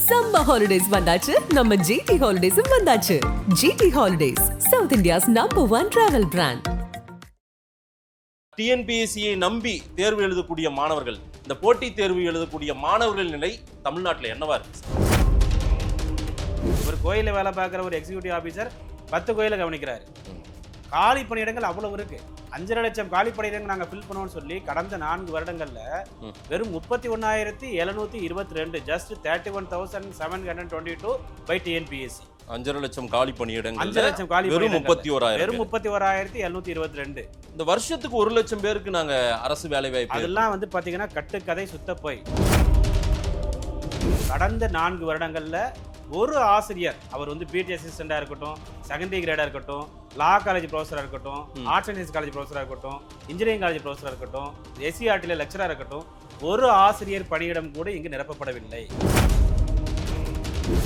Summer holidays வந்தாச்சு, நம்ம GT ஹாலிடேஸும் வந்தாச்சு. GT holidays, south India's number 1 travel brand. டிஎன்பிஎஸ்சியை நம்பி தேர்வு எழுதக்கூடிய மாணவர்கள், இந்த போட்டி தேர்வு எழுதக்கூடிய மாணவர்கள் நிலை தமிழ்நாட்டில் என்னவா இருக்கு? ஒரு கோயில வேலை பார்க்குற ஒரு எக்ஸிக்யூட்டிவ் ஆஃபீஸர் 10 கோயிலை கவனிக்கிறாரு. காலி பணியிடங்கள் அவ்வளவு இருக்கு. 5.5 லட்சம் காலி பணியிடங்கள் நாங்கள் ஃபில் பண்ணுவோம்னு சொல்லி கடந்த 4 வருடங்கள்ல வெறும் 31,722, ஜஸ்ட் 31,722 பை டிஎன்பிஎஸ்சி. 5.5 லட்சம் காலி பணியிடங்கள், 5 லட்சம் காலி வெறும் வெறும் 31,722. இந்த வருஷத்துக்கு 1 லட்சம் பேருக்கு நாங்க அரசு வேலை வாய்ப்பு, அதெல்லாம் வந்து பாத்தீங்கன்னா கட்டுக்கதை சுத்த போய். கடந்த 4 வருடங்கள்ல ஒரு ஆசிரியர், அவர் வந்து பிடி அசிஸ்டண்டா இருக்கட்டும், செகண்டரி கிரேடா இருக்கட்டும், லா காலேஜ் ப்ரொஃபஸரா இருக்கட்டும், ஆர்ட்ஸ் அண்ட் சயின்ஸ் காலேஜ் ப்ரொஃபஸரா இருக்கட்டும், இன்ஜினியரிங் காலேஜ் ப்ரொஃபஸரா இருக்கட்டும், எஸ்சிஆர்டில லெக்சரா இருக்கட்டும், ஒரு ஆசிரியர் பணியிடம் கூட இங்கு நிரப்பப்படவில்லை.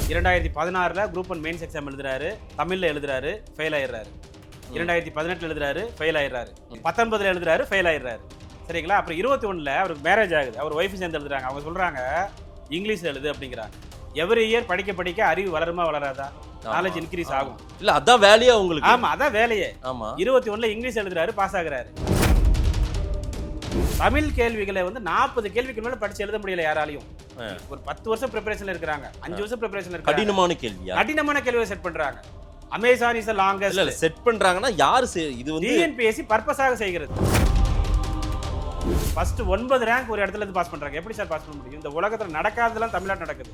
2016 குரூப் 1 மெயின்ஸ் எக்ஸாம் எழுதுறாரு, தமிழ்ல எழுதுறாரு, ஃபெயில் ஆயிடுறாரு. 2018 எழுதுறாரு, ஃபெயில் ஆயிடுறாரு. 19 எழுதுறாரு, ஃபெயில் ஆயிடுறாரு. சரிங்களா? அப்புறம் 21 அவருக்கு மேரேஜ் ஆகுது. அவர் ஒய்ஃப் சேர்ந்து எழுதுறாங்க. அவங்க சொல்றாங்க இங்கிலீஷ் எழுது அப்படிங்கிறாங்க. எவ்ரி இயர் படிக்க படிக்க அறிவு வளருமா வளராதா? நாலேஜ் இன்க்ரீஸ் ஆகும். இல்ல அதான் வேலையா உங்களுக்கு? ஆமா, அதான் வேலையே. ஆமா, 21 இங்கிலீஷ் எழுதுறாரு, பாஸ் ஆகுறாரு. தமிழ் கேள்விகளை வந்து 40 கேள்விக்கு மேல படிச்சு எழுத முடியல யாராலையும். ஒரு 10 வருஷம் ப்ரிப்பரேஷன்ல இருக்காங்க, 5 வருஷம் ப்ரிப்பரேஷன்ல இருக்காங்க. கடினமான கேள்வியா? கடினமான கேள்வியை செட் பண்றாங்க. Amazon is the longest. இல்ல செட் பண்றாங்கன்னா யாரு இது வந்து டிஎன்பிஎஸ்சி பர்பஸாக செய்கிறது. ஃபர்ஸ்ட் 9 ரேங்க் ஒரு இடத்துல இருந்து பாஸ் பண்றாங்க. எப்படி சார் பாஸ் பண்ண முடியும்? இந்த உலகத்துல நடக்காததெல்லாம் தமிழ்நாடு நடக்குது.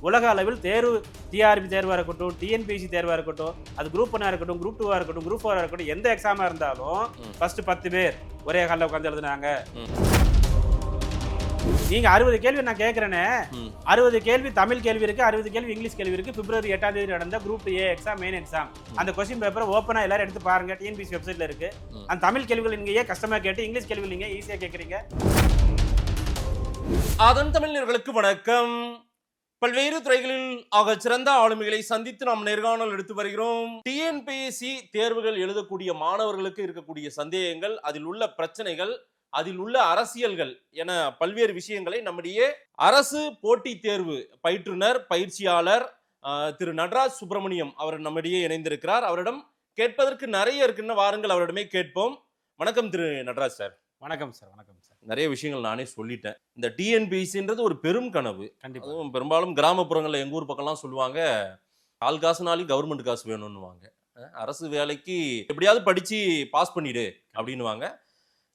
உலக அளவில் தேர்வு, டிஆர்பி தேர்வா இருக்கட்டும், டிஎன்பிஎஸ்சி தேர்வா இருக்கட்டும், அது குரூப் 1 இருக்கட்டும், குரூப் 2 இருக்கட்டும், குரூப் 4 இருக்கட்டும், எந்த எக்ஸாமா இருந்தாலும் ஃபர்ஸ்ட் 10 பேர் ஒரே ஹால்ல உட்கார்ந்து எழுதுனாங்க. நீங்க 60 கேள்வி நான் கேட்கிறேனே, 60 கேள்வி தமிழ் கேள்வி இருக்கு, 60 கேள்வி இங்கிலீஷ் கேள்வி இருக்கு. பிப்ரவரி 8ஆம் தேதி நடந்த group A exam, main exam, அந்த கொஸ்டின் பேப்பர் ஓப்பனா எல்லாரும் எடுத்து பாருங்க. டிஎன்பிஎஸ்சி வெப்சைட்ல இருக்கு. அந்த தமிழ் கேள்விகள் நீங்க ஏன் கஷ்டமா கேட்டு இங்கிலீஷ் கேள்விகள் நீங்க ஈஸியா கேக்குறீங்க? அதன் தமிழர்களுக்கு வணக்கம். பல்வேறு துறைகளில் ஆக சிறந்த ஆளுமைகளை சந்தித்து நாம் நேர்காணல் எடுத்து வருகிறோம். டிஎன்பிஎஸ்சி தேர்வுகள் எழுதக்கூடிய மாணவர்களுக்கு இருக்கக்கூடிய சந்தேகங்கள், அதில் உள்ள பிரச்சனைகள், அதில் உள்ள அரசியல்கள் என பல்வேறு விஷயங்களை நம்முடைய அரசு போட்டி தேர்வு பயிற்றுனர், பயிற்சியாளர் திரு நடராஜ் சுப்பிரமணியம் அவர் நம்மிடையே இணைந்திருக்கிறார். அவரிடம் கேட்பதற்கு நிறைய இருக்குன்னு வாருங்கள் அவரிடமே கேட்போம். வணக்கம் திரு நடராஜ் சார். வணக்கம் சார். வணக்கம் சார். நிறைய விஷயங்கள் நானே சொல்லிட்டேன். இந்த டிஎன்பிஎஸ்சின்றது ஒரு பெரும் கனவு. கண்டிப்பா. அதுவும் பெரும்பாலும் கிராமப்புறங்கள்ல எங்க ஊர் பக்கம்லாம் சொல்லுவாங்க, கால் காசுனாலும் கவர்மெண்ட் காசு வேணும்னுவாங்க. அரசு வேலைக்கு எப்படியாவது படிச்சு பாஸ் பண்ணிடு அப்படின்னுவாங்க.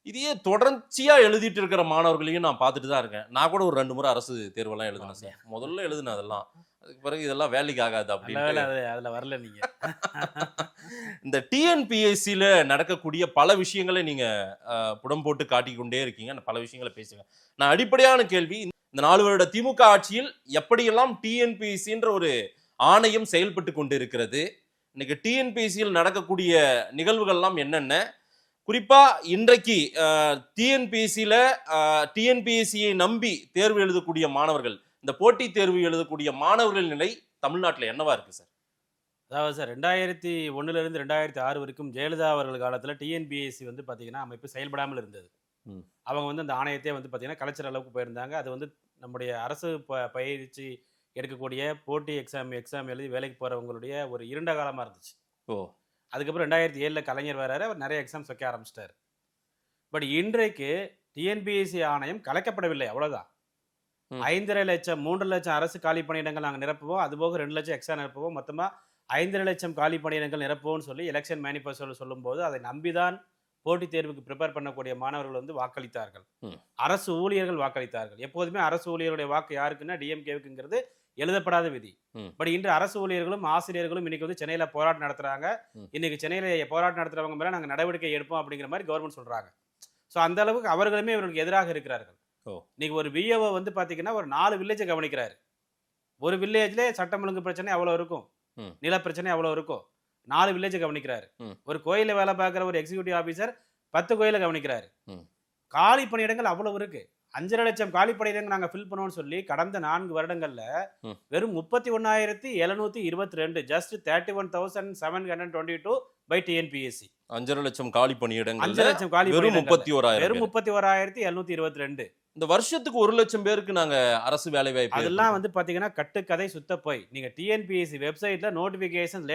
இதையே தொடர்ச்சியா எழுதிட்டு இருக்கிற மாணவர்களையும் நான் பார்த்துட்டு தான் இருக்கேன். நான் கூட ஒரு 2 முறை அரசு தேர்வெல்லாம் எழுதினேன் சார். முதல்ல எழுதினேன் அதெல்லாம். அதுக்கு பிறகு இதெல்லாம் வேலைக்கு ஆகாது அப்படின்னு அதுல வரல நீங்க. இந்த டிஎன்பிஎஸ்சியில நடக்கக்கூடிய பல விஷயங்களை நீங்க புடம் போட்டு காட்டிக்கொண்டே இருக்கீங்க. பல விஷயங்களை பேசுங்க. நான் அடிப்படையான கேள்வி, இந்த 4 வருட திமுக ஆட்சியில் எப்படியெல்லாம் டிஎன்பிஎஸ்சின்ற ஒரு ஆணையம் செயல்பட்டு கொண்டு இருக்கிறது, இன்னைக்கு டிஎன்பிஎஸ்சியில் நடக்கக்கூடிய நிகழ்வுகள்லாம் என்னென்ன, குறிப்பா இன்றைக்கு டிஎன்பிஎஸ்சியை நம்பி தேர்வு எழுதக்கூடிய மாணவர்கள், இந்த போட்டி தேர்வு எழுதக்கூடிய மாணவர்கள் நிலை தமிழ்நாட்டில் என்னவா இருக்கு சார்? அதாவது சார் 2001 இருந்து 2006 வரைக்கும் ஜெயலலிதா அவர்கள் காலத்துல டிஎன்பிஎஸ்சி வந்து பாத்தீங்கன்னா அமைப்பு செயல்படாமல் இருந்தது. அவங்க வந்து அந்த ஆணையத்தை வந்து பாத்தீங்கன்னா கலைச்சர் அளவுக்கு போயிருந்தாங்க. அது வந்து நம்முடைய அரசு பயிற்சி எடுக்கக்கூடிய போட்டி எக்ஸாம் எழுதி வேலைக்கு போறவங்களுடைய ஒரு இருண்ட காலமா இருந்துச்சு. அதுக்கப்புறம் 2007 கலைஞர் வராரு, அவர் நிறைய எக்ஸாம்ஸ் வைக்க ஆரம்பிச்சிட்டாரு. பட் இன்றைக்கு டிஎன்பிஎஸ்சி ஆணையம் கலைக்கப்படவில்லை, அவ்வளவுதான். 5.5 லட்சம் 3 லட்சம் அரசு காலி பணியிடங்கள் நாங்கள் நிரப்புவோம், அதுபோக 2 லட்சம் எக்ஸா நிரப்புவோம், மொத்தமா 5.5 லட்சம் காலி பணியிடங்கள் நிரப்புவோம்னு சொல்லி எலெக்ஷன் மேனிஃபெஸ்டோல சொல்லும்போது அதை நம்பிதான் போட்டித் தேர்வுக்கு ப்ரிப்பேர் பண்ணக்கூடிய மாணவர்கள் வந்து வாக்களித்தார்கள். அரசு ஊழியர்கள் வாக்களித்தார்கள். எப்போதுமே அரசு ஊழியர்களுடைய வாக்கு யாருக்குன்னா டிஎம்கேவுக்குங்கிறது எழுதப்படாத விதி. பட் இன்று அரசு ஊழியர்களும் ஆசிரியர்களும் இன்னைக்கு வந்து சென்னையில போராட்டம் நடத்துறாங்க. இன்னைக்கு சென்னையில போராட்டம் நடத்துறவங்க மேல நாங்க நடவடிக்கை எடுப்போம் அப்படிங்கிற மாதிரி கவர்மெண்ட் சொல்றாங்க. ஸோ அந்த அளவுக்கு அவர்களுமே இவர்களுக்கு எதிராக இருக்கிறார்கள். இன்னைக்கு ஒரு விஏஓ வந்து பாத்தீங்கன்னா ஒரு 4 வில்லேஜை கவனிக்கிறாரு. ஒரு வில்லேஜ்ல சட்டம் ஒழுங்கு பிரச்சனை அவ்வளவு இருக்கும், நில பிரச்சனை அவ்வளவு இருக்கும். 4 வில்லேஜை கவனிக்கிறாரு. ஒரு கோயில வேலை பார்க்குற ஒரு எக்ஸிக்யூட்டிவ் ஆஃபீஸர் 10 கோயிலை கவனிக்கிறாரு. காலி பணியிடங்கள் அவ்வளவு இருக்கு. 5.5 லட்சம் காலி பணியிடங்கள் நாங்க ஃபில் பண்ணுவோம்னு சொல்லி கடந்த 4 வருடங்கள்ல வெறும் 31,722, ஜஸ்ட் 31,722 பை டிஎன்பிஎஸ்சி. 5.5 லட்சம் காலி பணியிடங்கள், 5 லட்சம் காலி வெறும் 31,722. இந்த வருஷத்துக்கு 1 லட்சம் பேருக்கு நாங்க அரசு வேலை வாய்ப்பு அதெல்லாம் வந்து பாத்தீங்கன்னா கட்டுக்கதை சுத்த போய். நீங்க டிஎன்பிஎஸ்சி வெப்சைட்ல நோட்டிபிகேஷன்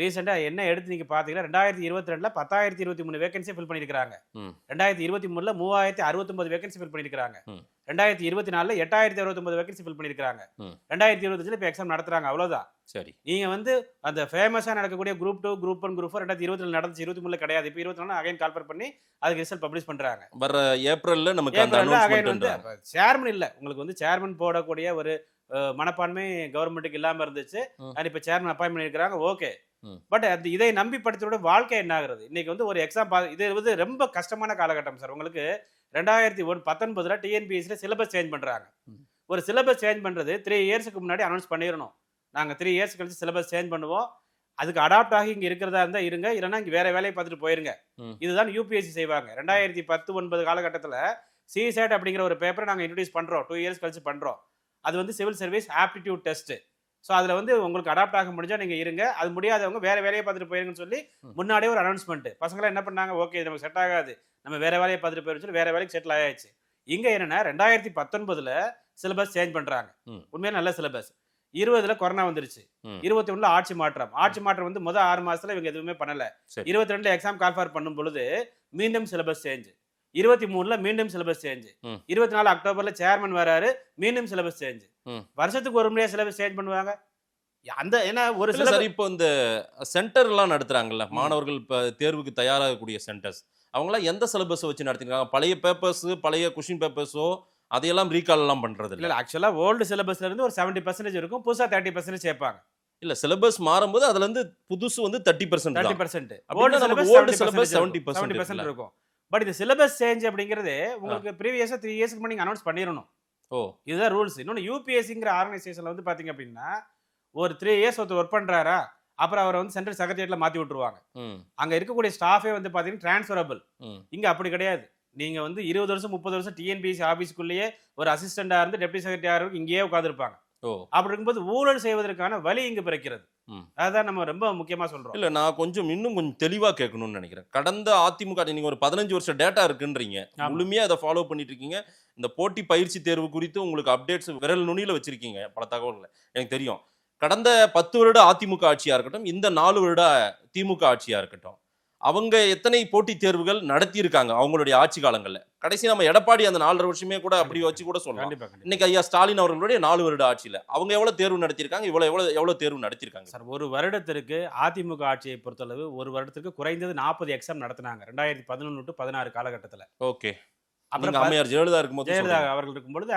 ரீசெண்டா என்ன எடுத்து நீங்க பாத்தீங்கன்னா 2022ல 10,023 வேகன்சி ஃபில் பண்ணிருக்காங்க. 2023ல 3,069 வேகன்சி ஃபில் பண்ணிருக்காங்க. 2024ல 8,069 வேகன்சி ஃபில் பண்ணிருக்காங்க. 2025ல இப்ப எக்ஸாம் நடத்துறாங்க. அவ்வளவுதான். சரி. நீங்க வந்து அந்த ஃபேமஸா நடக்கக்கூடிய குரூப் 2, குரூப் 1, குரூப் 4 2020ல நடந்துச்சு. 23ல கிடையாது. இப்ப 24ல அகைன் கால்ஃபர் பண்ணி அதுக்கு ரிசல்ட் பப்ளிஷ் பண்றாங்க. வர ஏப்ரல்ல நமக்கு அந்த அகைன் வந்து அனௌன்ஸ்மென்ட் சேர்மன் இல்ல. உங்களுக்கு வந்து சேர்மன் போடக்கூடிய ஒரு மனப்பான்மை கவர்மெண்ட்டுக்கு இல்லாம இருந்துச்சு. அது இப்ப சேர்மன் அப்பாயின்ட் பண்ணிருக்காங்க. ஓகே. பட் அந்த இதை நம்பி படித்தோட வாழ்க்கை என்ன ஆகுறது? இன்னைக்கு வந்து ஒரு எக்ஸாம் இது வந்து ரொம்ப கஷ்டமான காலகட்டம் சார். உங்களுக்கு 2019ல டிஎன்பிஎஸ்சில சிலபஸ் சேஞ்ச் பண்றாங்க. ஒரு சிலபஸ் சேஞ்ச் பண்றது 3 இயர்ஸ்க்கு முன்னாடி அனௌன்ஸ் பண்ணிடணும். நாங்க 3 இயர்ஸ் கழிச்சு சிலபஸ் சேஞ்ச் பண்ணுவோம். அதுக்கு அடாப்ட் ஆகி இங்க இருக்கிறதா இருந்தா இருங்க, இல்லைன்னா இங்க வேற வேலையை பார்த்துட்டு போயிருங்க. இதுதான் யூபிஎஸ்சி செய்வாங்க. 2010-9 காலகட்டத்துல சிசேட் அப்படிங்கிற ஒரு பேப்பரை நாங்க இன்ட்ரோடியூஸ் பண்றோம். 2 இயர்ஸ் கழிச்சு பண்றோம். அது வந்து civil service aptitude test. So அதில் வந்து உங்களுக்கு அடாப்ட் ஆக முடிஞ்சா நீங்கள் இருங்க, அது முடியாதவங்க வேற வேலையை பார்த்துட்டு போயிருங்கன்னு சொல்லி முன்னாடியே ஒரு அனௌன்ஸ்மெண்ட். பசங்களாம் என்ன பண்ணாங்க, ஓகே இது நமக்கு செட் ஆகாது, நம்ம வேற வேலையை பார்த்துட்டு போயிருன்னு சொல்லி வேற வேலைக்கு செட்டில் ஆயாச்சு. இங்கே என்னன்னா 2019ல சிலபஸ் சேஞ்ச் பண்றாங்க. உண்மையிலே நல்ல சிலபஸ். 20ல கொரோனா வந்துருச்சு. 21ல ஆட்சி மாற்றம் வந்து முதல் 6 மாசத்துல இவங்க எதுவுமே பண்ணல. 22ல எக்ஸாம் கால்ஃபார் பண்ணும் பொழுது மீண்டும் சிலபஸ் சேஞ்ச். 23ல மீண்டும் சிலபஸ் சேஞ்ச். 24 அக்டோபர்ல சேர்மன் வராரு, மீண்டும் சிலபஸ் சேஞ்ச். வருஷத்துக்கு ஒரு முறையா சிலபஸ் சேஞ்ச் பண்ணுவாங்க. அந்த ஏன்னா ஒரு சிலர் இப்போ இந்த சென்டர் எல்லாம் நடத்துறாங்கல்ல, மாணவர்கள் தேர்வுக்கு தயாராகக்கூடிய சென்டர்ஸ், அவங்களாம் எந்த சிலபஸ் வச்சு நடத்திருக்காங்க? பழைய பேப்பர்ஸ், பழைய கொஸ்டின் பேப்பர்ஸோ அதையெல்லாம் ரீகால் எல்லாம் பண்றது இல்ல. ஆக்சுவலா ஓல்டு சிலபஸ்ல இருந்து ஒரு 70% இருக்கும், புதுசா 30% சேர்ப்பாங்க. இல்ல சிலபஸ் மாறும்போது அதுல இருந்து புதுசு வந்து 30%. 30%. ஓல்டு சிலபஸ் 70% இருக்கும். பட் இந்த சிலபஸ் சேஞ்ச் அப்படிங்கிறது உங்களுக்கு ப்ரீவியஸா 3 இயர்ஸ்க்கு முன்னாடி நீங்க அனௌன்ஸ் பண்ணிரணும். இதுதான் ரூல்ஸ். இன்னொன்று யூபிஎஸ்சிங்கிற ஆர்கனைசேஷன்ல வந்து பாத்தீங்க அப்படின்னா ஒரு 3 இயர்ஸ் ஒருத்தர் ஒர்க் பண்றாரா, அப்புறம் அவரை வந்து சென்ட்ரல் செக்ரட்டரியேட்ல மாத்தி விட்டுருவாங்க. அங்க இருக்கக்கூடிய ஸ்டாஃபே வந்து பாத்தீங்கன்னா டிரான்ஸ்ஃபரபிள். இங்க அப்படி கிடையாது. நீங்க வந்து 20 வருஷம் 30 வருஷம் டிஎன்பிஎஸ்சி ஆபீஸ்க்குள்ளேயே ஒரு அசிஸ்டண்டா இருந்து டெப்டி செக்ரட்டரியா இங்கேயே உட்காந்துருப்பாங்க. அப்படி இருக்கும்போது ஊழல் செய்வதற்கான வழி இங்கு பிறக்கிறது. அதான் நம்ம ரொம்ப முக்கியமா சொல்றோம். இல்ல நான் இன்னும் கொஞ்சம் தெளிவா கேட்கணும்னு நினைக்கிறேன். கடந்த அதிமுக நீங்க ஒரு 15 வருஷம் டேட்டா இருக்குன்றீங்க, முழுமையா அதை ஃபாலோ பண்ணிட்டு இருக்கீங்க. இந்த போட்டி பயிற்சி தேர்வு குறித்து உங்களுக்கு அப்டேட்ஸ் விரல் நுனியில வச்சிருக்கீங்க, பல தகவல்களை எனக்கு தெரியும். கடந்த 10 வருட அதிமுக ஆட்சியா இருக்கட்டும், இந்த 4 வருட திமுக ஆட்சியா இருக்கட்டும், அவங்க எத்தனை போட்டி தேர்வுகள் நடத்தி இருக்காங்க அவங்களுடைய ஆட்சி காலங்கள்ல? கடைசி நம்ம எடப்பாடி அந்த 4.5 வருஷமே கூட அப்படி வச்சு கூட சொல்லலாம். இன்னைக்கு ஐயா ஸ்டாலின் அவர்களுடைய 4 வருட ஆட்சியில அவங்க எவ்வளவு தேர்வு நடத்திருக்காங்க, எவ்வளவு தேர்வு நடத்திருக்காங்க சார்? ஒரு வருடத்திற்கு அதிமுக ஆட்சியை பொறுத்தளவு ஒரு வருடத்திற்கு குறைந்தது 40 எக்ஸாம் நடத்தினாங்க 2011 to 16 காலகட்டத்தில். ஓகே. அப்புறம் அம்மையார் ஜெயலலிதா அவர்கள் இருக்கும்போது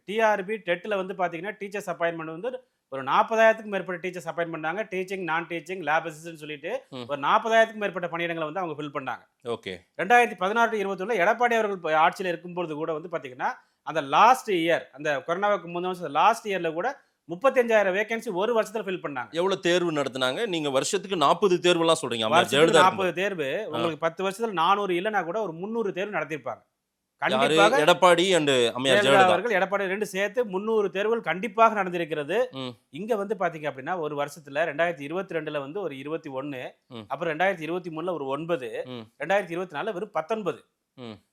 டிஆர்பி டெட்ல வந்து பாத்தீங்கன்னா டீச்சர்ஸ் அப்பாயின்மெண்ட் வந்து ஒரு 40,000க்கும் மேற்பட்ட டீச்சர்ஸ் அப்பாயின்ட் பண்ணாங்க. டீச்சிங், நான் டீச்சிங், லேப் அசிஸ்டன்ட் சொல்லிட்டு ஒரு 40,000க்கும் மேற்பட்ட பணியிடங்களை வந்து அவங்க ஃபில் பண்ணாங்க. ஓகே. 2016-21 எடப்பாடி அவர்கள் ஆட்சியில் இருக்கும்போது கூட வந்து பாத்தீங்கன்னா அந்த லாஸ்ட் இயர், அந்த கொரோனாவுக்கு முந்தைய வருஷம் லாஸ்ட் இயர்ல கூட 35,000 வேகன்சி ஒரு வருஷத்துல ஃபில் பண்ணாங்க. எவ்வளவு தேர்வு நடத்தினாங்க? நீங்க வருஷத்துக்கு 40 தேர்வு எல்லாம் சொல்றீங்க. 40 தேர்வு. உங்களுக்கு 10 வருஷத்துல 400 இல்லைன்னா கூட ஒரு 300 தேர்வு நடத்திருப்பாங்க. கண்டிப்பாக எடப்பாடி அண்ட் அம்மையார் ஜெயலலிதா அவர்கள், எடப்பாடி 2 சேர்த்து 300 தேர்வுகள் கண்டிப்பாக நடந்திருக்கிறது. இங்க வந்து பாத்தீங்க அப்படின்னா ஒரு வருஷத்துல 2022ல வந்து ஒரு 21, அப்புறம் 2023ல ஒரு 9, 2024ல வெறும் 19.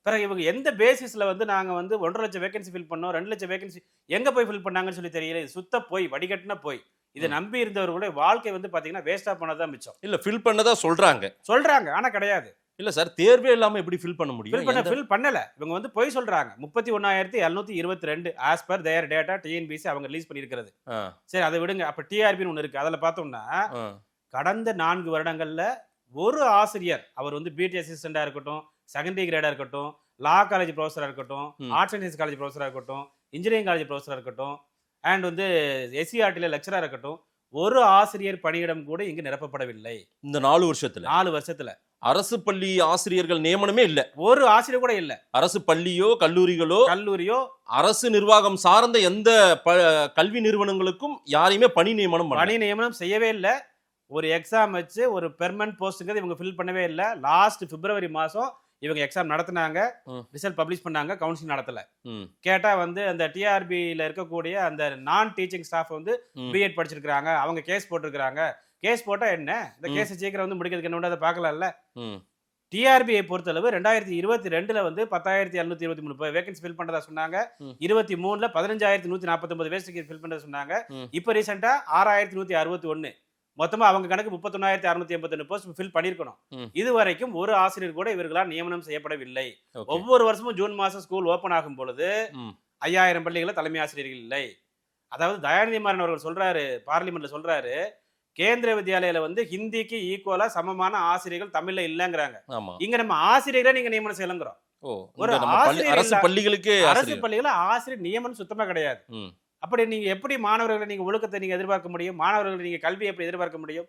பிறகு இவங்க எந்த பேசிஸ்ல வந்து நாங்க வந்து 1.5 லட்சம் வேகன்சி ஃபில் பண்ணோம், 2 லட்சம் வேகன்சி எங்க போய் ஃபில் பண்ணாங்கன்னு சொல்லி தெரியல. இது சுத்த போய், வடிகட்டின போய். இதை நம்பி இருந்தவர்களுடைய வாழ்க்கை வந்து பாத்தீங்கன்னா வேஸ்டா போனதான் மிச்சம். இல்ல ஃபில் பண்ணதா சொல்றாங்க, ஆனா கிடையாது. இல்ல சார், தேர்வே இல்லாம எப்படி ஃபில் பண்ண முடியும்? ஃபில் பண்ணல. இவங்க வந்து போய் சொல்றாங்க. 31,722 ஆஸ் பர் தேர் டேட்டா டிஎன்பிஎஸ்சி அவங்க ரிலீஸ் பண்ணிருக்கிறது. சரி, அதை விடுங்க. அப்ப டிஆர்பின்னு ஒண்ணு இருக்கு. அதுல பார்த்தோம்னா கடந்த 4 வருடங்கள்ல ஒரு ஆசிரியர், அவர் வந்து பிடி அசிஸ்டண்டா இருக்கட்டும், செகண்டரி கிரேடா இருக்கட்டும், லா காலேஜ் ப்ரொஃபஸரா இருக்கட்டும், ஆர்ட்ஸ் அண்ட் சயின்ஸ் காலேஜ் ப்ரொஃபஸரா இருக்கட்டும், இன்ஜினியரிங் காலேஜ் ப்ரொஃபஸரா இருக்கட்டும், அண்ட் வந்து எஸ்சிஆர்டில லெக்சரா இருக்கட்டும், ஒரு ஆசிரியர் பணியிடம் கூட இங்கு நிரப்பப்படவில்லை. இந்த 4 வருஷத்துல அரசு பள்ளி ஆசிரியர்கள் நியமனமே இல்ல. ஒரு ஆசிரியர் கூட இல்ல. அரசு பள்ளியோ கல்லூரியோ அரசு நிர்வாகம் சார்ந்த எந்த கல்வி நிறுவனங்களுக்கும் யாரையுமே பணி நியமனம் செய்யவே இல்ல. ஒரு எக்ஸாம் வச்சு ஒரு பெர்மனன்ட் போஸ்ட்ங்கிறது இவங்க ஃபில் பண்ணவே இல்ல. லாஸ்ட் பிப்ரவரி மாசம் இவங்க எக்ஸாம் நடத்தினாங்க, ரிசல்ட் பப்ளிஷ் பண்ணாங்க, கவுன்சிலிங் நடத்தல. கேட்டா வந்து அந்த டிஆர்பில இருக்கக்கூடிய அந்த நான் டீச்சிங் ஸ்டாஃப் வந்து பிஎட் படிச்சிருக்காங்க, அவங்க கேஸ் போட்டிருக்காங்க. கேஸ் போட்டா என்ன? இந்த கேஸ் சீக்கிரம் வந்து முடிக்கிறதுக்கு என்ன அதை பார்க்கலாம்ல. டிஆர்பியை பொறுத்தளவு 2022 வந்து 10,723 வேகன்சி ஃபில் பண்றதா சொன்னாங்க. 23ல 15,149 வேகன்சி ஃபில் பண்றதா சொன்னாங்க. இப்போ ரீசெண்டா 6,161 மொத்தமா அவங்க கணக்கு 31,681 போஸ்ட் ஃபில் பண்ணிருக்கணும். இதுவரைக்கும் ஒரு ஆசிரியர் கூட இவர்களால் நியமனம் செய்யப்படவில்லை. ஒவ்வொரு வருஷமும் ஜூன் மாசம் ஸ்கூல் ஓபன் ஆகும் பொழுது 5,000 பள்ளிகளில் தலைமை ஆசிரியர்கள் இல்லை. அதாவது தயாநிதி மாறன் அவர்கள் சொல்றாரு, பார்லிமெண்ட்ல சொல்றாரு, கேந்திர வித்யாலயில வந்து ஹிந்திக்கு ஈக்குவலா சமமான ஆசிரியர்கள் தமிழ்ல இல்லங்கிறாங்க. இங்க நம்ம ஆசிரியரை நீங்க நியமனம் செய்யலங்கிறோம். ஒரு அரசு பள்ளிகளுக்கு அரசு பள்ளிகள ஆசிரியர் நியமனம் சுத்தமா கிடையாது. அப்படி நீங்க எப்படி மாணவர்களை நீங்க ஒழுக்கத்தை நீங்க எதிர்பார்க்க முடியும்? மாணவர்களை நீங்க கல்வியை எப்படி எதிர்பார்க்க முடியும்?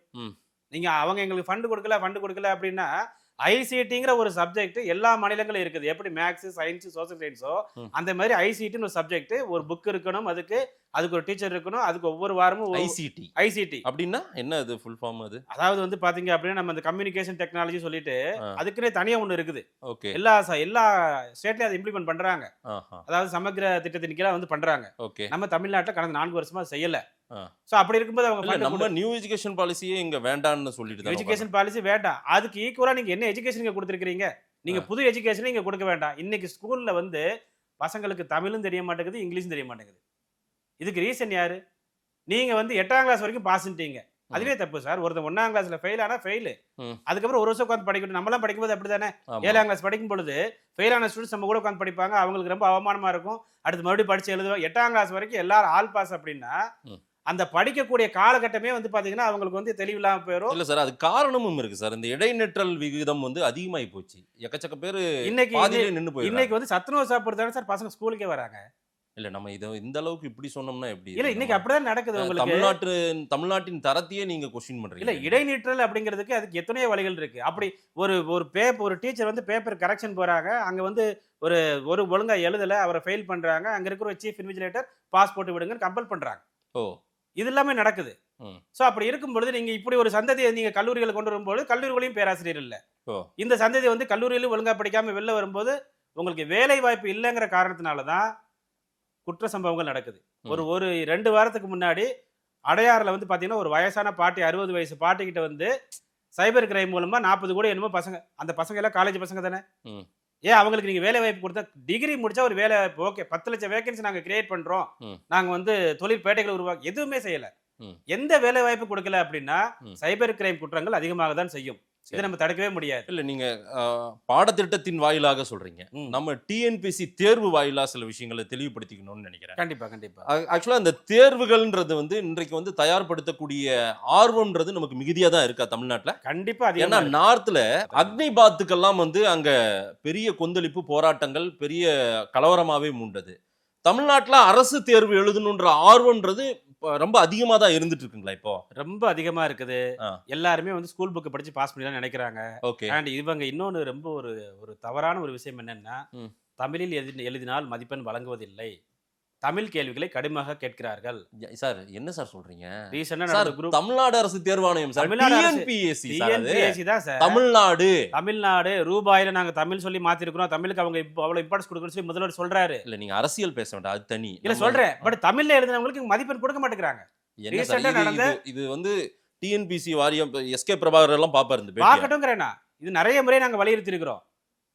நீங்க அவங்க எங்களுக்கு ஃபண்ட் கொடுக்கல அப்படின்னா ஐசிடிங்கிற ஒரு சப்ஜெக்ட் எல்லா மாநிலங்களும் இருக்குது. எப்படி மேக்ஸ், சயின்ஸ், சோசியல் சயின்ஸோ அந்த மாதிரி ஐசிடின்னு ஒரு சப்ஜெக்ட், ஒரு புக் இருக்கணும், அதுக்கு ஒரு டீச்சர் இருக்கணும், அதுக்கு ஒவ்வொரு வாரமும் ஐசிடி அப்படின்னா என்ன அது ஃபுல் ஃபார்ம்? அது அதாவது வந்து பாத்தீங்க அப்படின்னா நம்ம அந்த கம்யூனிகேஷன் டெக்னாலஜி சொல்லிட்டு அதுக்குன்னே தனியா ஒண்ணு இருக்குது. எல்லா ஸ்டேட்லயும் அதை இம்ப்ளிமெண்ட் பண்றாங்க. அதாவது சமக்கிர திட்டத்தின் கீழ வந்து பண்றாங்க. நம்ம தமிழ்நாட்டுல கடந்த 4 வருஷமா செய்யல. சோ அப்படி இருக்கும்போது அவங்க நம்ம நியூ எஜுகேஷன் பாலிசியே இங்க வேண்டாம்னு சொல்லிட்டு எஜுகேஷன் பாலிசி வேண்டாம். அதுக்கு ஈக்குவலா நீங்க என்ன எஜுகேஷன் இங்க கொடுத்திருக்கீங்க? நீங்க புது எஜுகேஷன் இங்க கொடுக்க வேண்டாம். இன்னைக்கு ஸ்கூல்ல வந்து பசங்களுக்கு தமிழும் தெரிய மாட்டேங்குது, இங்கிலீஷும் தெரிய மாட்டேங்குது. இதுக்கு ரீசன் யாரு? நீங்க வந்து 8ஆம் கிளாஸ் வரைக்கும் பாஸ்ன்ட்டீங்க. அதுவே தப்பு சார். ஒருத்தன் 1ஆம் கிளாஸ்ல ஃபெயில் ஆனா ஃபெயில், அதுக்கப்புறம் ஒரு வருஷம் உட்காந்து படிக்கணும். நம்மளாம் படிக்கும்போது அப்படிதானே? 7ஆம் கிளாஸ் படிக்கும் பொழுது ஃபெயில் ஆன ஸ்டூடெண்ட்ஸ் நம்ம கூட உட்காந்து படிப்பாங்க. அவங்களுக்கு ரொம்ப அவமானமா இருக்கும். அடுத்து மறுபடியும் படிச்சு எழுதுவோம். 8ஆம் கிளாஸ் வரைக்கும் எல்லாரும் ஆல் பாஸ் அப்படின்னா அந்த படிக்கக்கூடிய காலகட்டமே வந்து பாத்தீங்கன்னா அவங்களுக்கு வந்து தெளிவில்லாம போயிடும். இல்ல சார், அது காரணமும் இருக்கு சார். இந்த இடைநிற்றல் விகிதம் வந்து அதிகமாகி போச்சு. எக்கச்சக்க பேரு இன்னைக்கு நின்னு போய் இன்னைக்கு வந்து சத்துணவு சாப்பிடுறதானே சார் பசங்க ஸ்கூலுக்கே வராங்க. இல்ல நம்ம இதை இந்த அளவுக்கு இப்படி சொன்னோம்னா எப்படி? இல்ல இன்னைக்கு அப்படிதான் நடக்குது. உங்களுக்கு தமிழ்நாட்டின் தரத்தையே நீங்க கொஸ்டின் பண்றீங்க. இல்ல இடைநிற்றல் அப்படிங்கிறதுக்கு அதுக்கு எத்தனையோ வழிகள் இருக்கு. அப்படி ஒரு டீச்சர் வந்து பேப்பர் கரெக்ஷன் போறாங்க, அங்க வந்து ஒரு ஒழுங்கா எழுதல, அவரை ஃபெயில் பண்றாங்க, அங்க இருக்கிற ஒரு சீஃப் இன்விஜிலேட்டர் பாஸ் போட்டு விடுங்க கம்பல் பண்றாங்க. இது எல்லாமே நடக்குது. சோ அப்படி இருக்கும் பொழுது நீங்க இப்படி ஒரு சந்ததியை நீங்க கல்லூரிகளை கொண்டு வரும்போது கல்லூரிகளையும் பேராசிரியர் இல்ல. இந்த சந்ததி வந்து கல்லூரியிலும் ஒழுங்கா படிக்காம வெளில வரும்போது உங்களுக்கு வேலை வாய்ப்பு இல்லைங்கிற காரணத்தினாலதான் குற்ற சம்பவங்கள் நடக்குது. ஒரு 2 வாரத்துக்கு முன்னாடி அடையாறுல வந்து பாத்தீங்கன்னா ஒரு வயசான பாட்டி, 60 வயசு பாட்டி கிட்ட வந்து சைபர் கிரைம் மூலமா 40 கோடி என்னமோ பசங்க, அந்த பசங்க எல்லாம் காலேஜ் பசங்க தானே, ஏன் அவங்களுக்கு நீங்க வேலை வாய்ப்பு கொடுத்தா, டிகிரி முடிச்சா ஒரு வேலை வாய்ப்பு, ஓகே 10 லட்சம் வேகன்சி நாங்க கிரியேட் பண்றோம், நாங்க வந்து தொழிற்பேட்டைகளை உருவாக்கி, எதுவுமே செய்யல. எந்த வேலை வாய்ப்பு கொடுக்கல அப்படின்னா சைபர் கிரைம் குற்றங்கள் அதிகமாக தான் செய்யும். இதை நம்ம தடுக்கவே முடியாது. இல்ல நீங்க பாடத்திட்டத்தின் வாயிலாக சொல்றீங்க, நம்ம டிஎன்பிஎஸ்சி தேர்வு வாயிலா சில விஷயங்களை தெளிவுபடுத்திக்கணும்னு நினைக்கிறேன். கண்டிப்பா. ஆக்சுவலா இந்த தேர்வுகள்ன்றது வந்து இன்றைக்கு வந்து தயார்படுத்தக்கூடிய ஆர்வம்ன்றது நமக்கு மிகுதியா தான் இருக்கா தமிழ்நாட்டுல? கண்டிப்பா. ஏன்னா நார்த்ல அக்னி பாத்துக்கெல்லாம் வந்து அங்க பெரிய கொந்தளிப்பு, போராட்டங்கள், பெரிய கலவரமாவே மூண்டது. தமிழ்நாட்டுல அரசு தேர்வு எழுதணுன்ற ஆர்வம்ன்றது ரொம்ப அதிகமா தான் இருந்துட்டு இருக்குங்களா? இப்போ ரொம்ப அதிகமா இருக்குது. எல்லாருமே வந்து ஸ்கூல் புக் படிச்சு பாஸ் பண்ணி தான் நினைக்கிறாங்க. அண்ட் இவங்க இன்னொன்னு ரொம்ப ஒரு தவறான ஒரு விஷயம் என்னன்னா, தமிழில் எழுதினால் மதிப்பெண் வழங்குவதில்லை, தமிழ் கேள்விகளை கடுமையாக கேட்கிறார்கள். சார் என்ன சார் சொல்றீங்க? தமிழ்நாடு அரசு தேர்வாணையம் சார், டிஎன்பிஎஸ்சி தான் சார். தமிழ்நாடு ரூபாயில நாங்க தமிழ் சொல்லி மாத்திருக்கிறோம், தமிழுக்கு அவங்க அவ்வளவு இம்பார்ட்டன்ஸ் கொடுக்கணும் சொல்லி முதல்வர் சொல்றாரு. இல்ல நீங்க அரசியல் பேச வேண்டாம், அது தனி. இல்ல சொல்றேன், பட் தமிழ்ல எழுதினவங்களுக்கு மதிப்பெண் கொடுக்க மாட்டேங்கிறாங்க. இது வந்து டிஎன்பிஎஸ்சி வாரியம் எஸ்கே பிரபாகர் எல்லாம் பாப்பாரு, பாக்கட்டும்ங்கிறேன்னா இது நிறைய முறை நாங்க வலியுறுத்தி இருக்கிறோம்.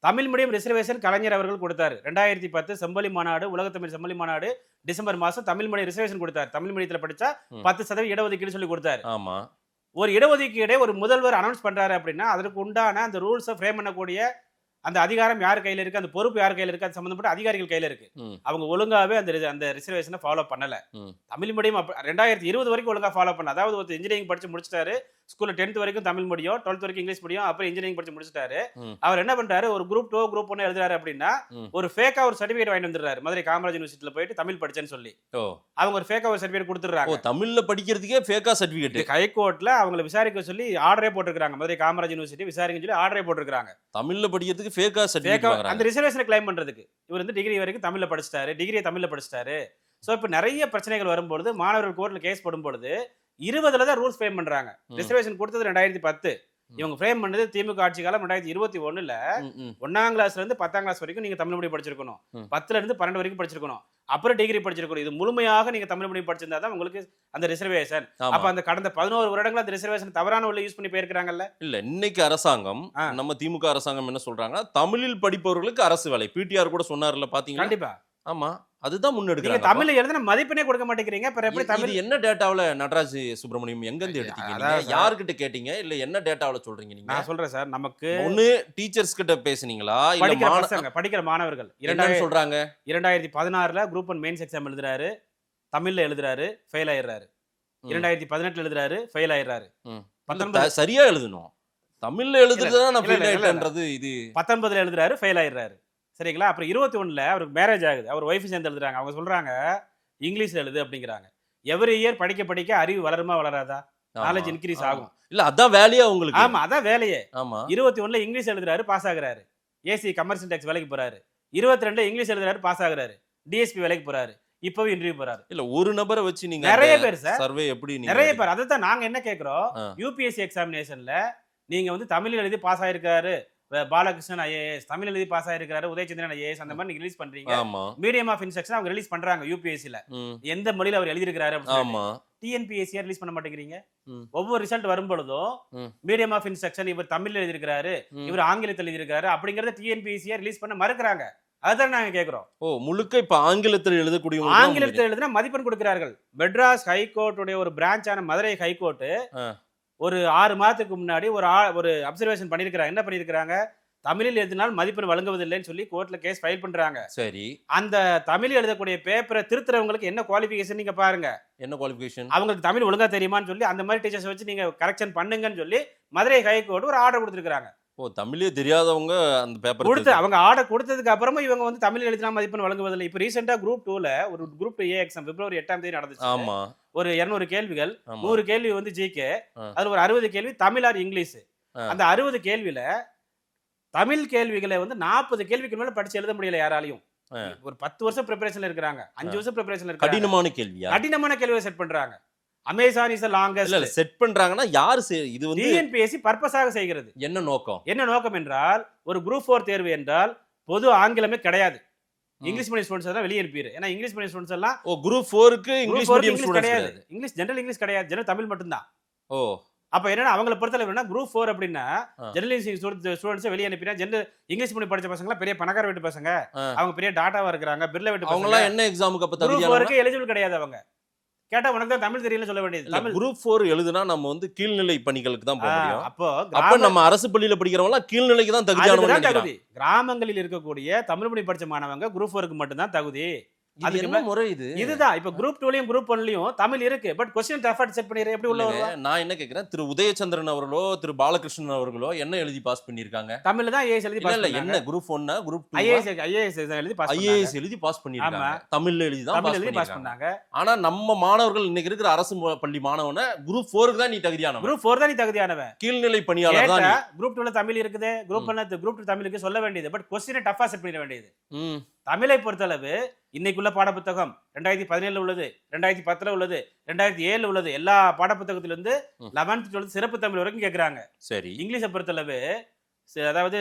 தமிழ் மீடியம் ரிசர்வேஷன் கலைஞர் அவர்கள் கொடுத்தாரு. 2010 செம்பொலி மாநாடு, உலகத்தமிழ் செம்பொலி மாநாடு டிசம்பர் மாசம் தமிழ் மீடியம் ரிசர்வேஷன் கொடுத்தாரு. தமிழ் மீடியத்துல படிச்சா 10% இடஒதுக்கீடு சொல்லி கொடுத்தாரு. ஆமா, ஒரு இடஒதுக்கீடை ஒரு முதல்வர் அனௌன்ஸ் பண்றாரு அப்படின்னா அதற்கு உண்டான அந்த ரூல்ஸை ஃப்ரேம் பண்ணக்கூடிய அந்த அதிகாரம் யார் கையில இருக்கு, அந்த பொறுப்பு யார் கையில இருக்கு, அது சம்பந்தப்பட்ட அதிகாரிகள் கையில இருக்கு. அவங்க ஒழுங்காவே அந்த ரிசர்வேஷனை ஃபாலோ பண்ணல. தமிழ் மீடியம் 2020 வரைக்கும் ஒழுங்கா ஃபாலோ பண்ணல. அதாவது ஒரு இன்ஜினியரிங் படிச்சு முடிச்சிட்டாரு, ஸ்கூல்ல 10th வரைக்கும் தமிழ் மீடியம், 12th வரைக்கும் இங்கிலீஷ் மீடியம், அப்புறம் இன்ஜினியரிங் படிச்சு முடிச்சிட்டாரு. அவர் என்ன பண்றாரு, ஒரு குரூப் 2 குரூப் 1 எழுதுறாரு அப்படின்னா ஒரு ஃபேக்கா ஒரு சர்டிபிகேட் வாங்கிட்டு வந்துடுறாரு. மதுரை காமராஜ் யூனிவர்சிட்டியில போயிட்டு தமிழ் படிச்சேன்னு சொல்லி அவங்க ஒரு ஃபேக்கா ஒரு சர்டிபிகேட் கொடுத்துறாங்க. தமிழ்ல படிக்கிறதுக்கே ஃபேக்கா சர்டிபிகேட். ஹைகோர்ட்ல அவங்களை விசாரிக்க சொல்லி ஆர்டரே போட்டிருக்காங்க. மதுரை காமராஜ் யூனிவர்சிட்டி விசாரிக்க சொல்லி ஆர்டரே போட்டிருக்காங்க. தமிழ்ல படிக்கிறதுக்கு ஃபேக்கா சர்டிபிகேட் அந்த ரிசர்வேஷனை கிளைம் பண்றதுக்கு. இவர் வந்து டிகிரி வரைக்கும் தமிழ்ல படிச்சிட்டாரு, டிகிரியை தமிழ்ல படிச்சிட்டாரு. சோ இப்ப நிறைய பிரச்சனைகள் வரும்பொழுது மாணவர்கள் கோர்ட்ல கேஸ் போடும்பொழுது 20ல தான் ரூல்ஸ் ஃப்ரேம் பண்றாங்க. ரிசர்வேஷன் கொடுத்தது 2010, இவங்க ஃப்ரேம் பண்ணது திமுக ஆட்சி காலம் 2021ல 1ஆம் கிளாஸ்ல இருந்து 10ஆம் கிளாஸ் வரைக்கும் நீங்க தமிழ் மீடியம் படிச்சிருக்கணும், 10ல இருந்து 12 வரைக்கும் படிச்சிருக்கணும், அப்புறம் டிகிரி படிச்சிருக்கணும். இது முழுமையாக நீங்க தமிழ் மீடியம் படிச்சிருந்தா தான் உங்களுக்கு அந்த ரிசர்வேஷன். அப்ப அந்த கடந்த 11 வருடங்கள் அந்த ரிசர்வேஷன் தவறான வழியில யூஸ் பண்ணி போயிருக்காங்கல்ல. இல்ல இன்னைக்கு அரசாங்கம், நம்ம திமுக அரசாங்கம் என்ன சொல்றாங்க, தமிழில் படிப்பவர்களுக்கு அரசு வேலை. பிடிஆர் கூட சொன்னார்ல பாத்தீங்களா? கண்டிப்பா. ஆமா, அதுதான் முன்னெடுக்கிறாங்க. தமிழ்ல எழுதுன மதிப்பெண்ணே கொடுக்க மாட்டேங்கிறீங்க. எப்படி தமிழ் என்ன டேட்டாவுல நடராஜ் சுப்பிரமணியம் எங்க இருந்து எடுத்தீங்க? யார்கிட்ட கேட்டீங்க? இல்ல என்ன டேட்டாவுல சொல்றீங்க நீங்க? நான் சொல்றேன் சார், நமக்கு ஒண்ணு டீச்சர்ஸ் கிட்ட பேசுனீங்களா இல்ல படிக்கிற மாணவர்கள் என்ன சொல்றாங்க? 2016ல குரூப் 1 மெயின்ஸ் எக்ஸாம் எழுதுறாரு, தமிழ்ல எழுதுறாரு, ஃபெயில் ஆயிடுறாரு. 2018 எழுதுறாரு, ஃபெயில் ஆயிடுறாரு. 19 சரியா எழுதணும். தமிழ்ல எழுதுறதுதான் நான் ஃபெயில் ஆயிட்டேன்றது. இது 19ல எழுதுறாரு, ஃபெயில் ஆயிடுறாரு. சரிங்களா? அப்புறம் 21ல அவருக்கு மேரேஜ் ஆகுது, அவர் ஒய்ஃப் சேர்ந்து எழுதுறாங்க. அவங்க சொல்றாங்க இங்கிலீஷ்ல எழுது அப்படிங்கிறாங்க. எவ்ரி இயர் படிக்க படிக்க அறிவு வளருமா வளராதா? நாலேஜ் இன்க்ரீஸ் ஆகும். இல்ல அதான் வேலையா உங்களுக்கு? ஆமா, அதான் வேலையே. ஆமா. 21ல இங்கிலீஷ் எழுதுறாரு, பாஸ் ஆகுறாரு. ஏசி கமர்ஷியல் டேக்ஸ் வேலைக்கு போறாரு. 22ல இங்கிலீஷ் எழுதுறாரு, பாஸ் ஆகுறாரு. டிஎஸ்பி வேலைக்கு போறாரு. இப்பவே இன்டர்வியூ போறாரு. இல்ல ஒரு நபரை வச்சு நீங்க நிறைய பேர் சார் சர்வே எப்படி நிறைய பேர். அதான் நாங்க என்ன கேக்குறோம், யூபிஎஸ்சி எக்ஸாமினேஷன்ல நீங்க வந்து தமிழ் எழுதி பாஸ் ஆயிருக்காரு பாலகிருஷ்ணன் ஐஏஎஸ், தமிழ் எழுதி பாஸ் ஆயிருக்காரு உதயச்சந்திரன் ஐஏஎஸ், அந்த மாதிரி நீங்க ரிலீஸ் பண்றீங்க. மீடியம் ஆஃப் இன்ஸ்ட்ரக்ஷன் அவங்க ரிலீஸ் பண்றாங்க யூபிஎஸ்சில. எந்த மொழியில அவர் எழுதியிருக்காரு அப்படின்னு. டிஎன்பிஎஸ்சி ரிலீஸ் பண்ண மாட்டேங்கிறீங்க. ஒவ்வொரு ரிசல்ட் வரும் பொழுதும் மீடியம் ஆஃப் இன்ஸ்ட்ரக்ஷன் இவர் தமிழ்ல எழுதியிருக்காரு, இவர் ஆங்கிலத்தில் எழுதியிருக்காரு அப்படிங்கறத டிஎன்பிஎஸ்சி ரிலீஸ் பண்ண மறுக்கிறாங்க. அதுதான் நாங்க கேக்குறோம். முழுக்க இப்ப ஆங்கிலத்தில் எழுதக்கூடிய, ஆங்கிலத்தில் எழுதினா மதிப்பெண் கொடுக்கிறார்கள். மெட்ராஸ் ஹைகோர்ட்டுடைய ஒரு பிரான்ச்சான மதுரை ஹைகோர்ட் ஒரு 6 மாதத்துக்கு முன்னாடி ஒரு அப்சர்வேஷன் பண்ணிருக்காங்க. என்ன பண்ணிருக்காங்க, தமிழில் எழுதினால் மதிப்பெண் வழங்குவதில்லைன்னு சொல்லி கோர்ட்ல கேஸ் ஃபைல் பண்றாங்க. சரி, அந்த தமிழ் எழுதக்கூடிய பேப்பரை திருத்துறவங்களுக்கு என்ன குவாலிஃபிகேஷன் நீங்க பாருங்க. என்ன குவாலிஃபிகேஷன்? அவங்களுக்கு தமிழ் ஒழுங்கா தெரியுமான்னு சொல்லி அந்த மாதிரி டீச்சர்ஸ் வச்சு நீங்க கரெக்ஷன் பண்ணுங்கன்னு சொல்லி மதுரை ஹைகோர்ட் ஒரு ஆர்டர் கொடுத்துருக்காங்க. தமிழே தெரியாதவங்க அந்த பேப்பர் கொடுத்து அவங்க ஆர்டர் கொடுத்ததுக்கு அப்புறமா இவங்க வந்து தமிழ் எழுதினா மதிப்பெண் வழங்குவதில்லை. இப்போ ரீசெண்டா குரூப் 2ல ஒரு குரூப் 2 ஏ எக்ஸாம் பிப்ரவரி 8ஆம் தேதி நடந்துச்சு. ஆமா, ஒரு 200 கேள்விகள், 100 கேள்வி வந்து ஜிகே, அதுல ஒரு 60 கேள்வி தமிழ் ஆர் இங்கிலீஷ். அந்த 60 கேள்வியில தமிழ் கேள்விகளை வந்து 40 கேள்விக்கு மேல படிச்சு எழுத முடியல யாராலையும். ஒரு 10 வருஷம் ப்ரிப்பரேஷன்ல இருக்காங்க, 5 வருஷம் ப்ரிப்பரேஷன்ல இருக்காங்க. கடினமான கேள்வியா? கடினமான கேள்வியை செட் பண்றாங்க. Amazon is the longest. Set பண்றாங்கன்னா யார் இது வந்து டிஎன்பிஎஸ்சி பர்பஸாக செய்கிறது. என்ன நோக்கம்? என்ன நோக்கம் என்றால், ஒரு குரூப் 4 தேர்வு என்றால் பொது ஆங்கிலமே கிடையாது. இங்கிலீஷ் மீடியம் ஸ்டூடண்ட்ஸ் எல்லாம் வெளியே அனுப்பிடு. ஏன்னா இங்கிலீஷ் மீடியம் ஸ்டூடண்ட்ஸ் எல்லாம் குரூப் 4க்கு இங்கிலீஷ் மீடியம் ஸ்டூடண்ட்ஸ் கிடையாது. இங்கிலீஷ் ஜெனரல் இங்கிலீஷ் கிடையாது, ஜெனரல் தமிழ் மட்டும் தான். ஓ, அப்ப என்னன்னா அவங்கள பொறுத்தளவு என்ன, குரூப் 4 அப்படின்னா ஜெனரல் இங்கிலீஷ் ஸ்டூடண்ட்ஸ் வெளியே அனுப்பினா, ஜெனரல் இங்கிலீஷ் மீடியம் படிச்ச பசங்க பெரிய பணக்கார வீட்டு பசங்க, அவங்க பெரிய டாட்டாவா இருக்காங்க, பிர்ல வீட்டு அவங்க எல்லாம் என்ன எக்ஸாமுக்கு அப்ப தகுதியானவங்க? குரூப் 4க்கு எலிஜிபிள் கிடையாது. அவங்க கேட்டா உனக்கு தான் தமிழ் தெரியல சொல்ல வேண்டியது. தமிழ் குரூப் 4 எழுதுனா நம்ம வந்து கீழ்நிலை பணிகளுக்கு தான் போக முடியும். அப்ப நம்ம அரசு பள்ளியில படிக்கிறவங்க எல்லாம் கீழ்நிலைக்கு தான் தகுதியானவங்க. கிராமங்களில் இருக்கக்கூடிய தமிழ் மொழி படிச்ச மாணவங்க குரூப் 4க்கு மட்டும் தான் தகுதி. அது என்ன முறை இது? இதுதான் இப்ப குரூப் 2லயும் குரூப் 1லயும் தமிழ் இருக்கு, பட் क्वेश्चन டஃபர்ட் செட் பண்ணிர எப்படி உள்ள வருவா? நான் என்ன கேக்குறேன், திரு உதயச்சந்திரன் அவர்களோ திரு பாலகிருஷ்ணன் அவர்களோ என்ன எழுதி பாஸ் பண்ணிருக்காங்க? தமிழ்ல தான் ஐஏஎஸ் எழுதி பாஸ் பண்ணாங்க. என்ன குரூப் 1 குரூப் 2 ஐஏஎஸ் எழுதி பாஸ் பண்ணாங்க. ஐஏஎஸ் எழுதி பாஸ் பண்ணிருக்காங்க. தமிழ்ல எழுதி தான் பாஸ் பண்ணாங்க. ஆனா நம்ம மாணவர்கள் இன்னைக்கு இருக்கிற அரசு பள்ளி மாணவன குரூப் 4க்கு தான் நீ தகுதியானவன். குரூப் 4 தான் நீ தகுதியானவன். கீழ்நிலை பணியாளர் தான் நீ. குரூப் 2ல தமிழ் இருக்குது, குரூப் 2 தமிழுக்கு சொல்ல வேண்டியது, பட் क्वेश्चन டஃபா செட் பண்ணிர வேண்டியது. தமிழை பொறுத்தளவு இன்னைக்குள்ள பாடப்புத்தகம் 2017 உள்ளது, 2010 உள்ளது, 2007 உள்ளது. எல்லா பாடப்புத்தகத்துல இருந்து 11th 12th சிறப்பு தமிழ் வரைக்கும் கேக்குறாங்க. சரி, இங்கிலீஷை பொறுத்தளவு அதாவது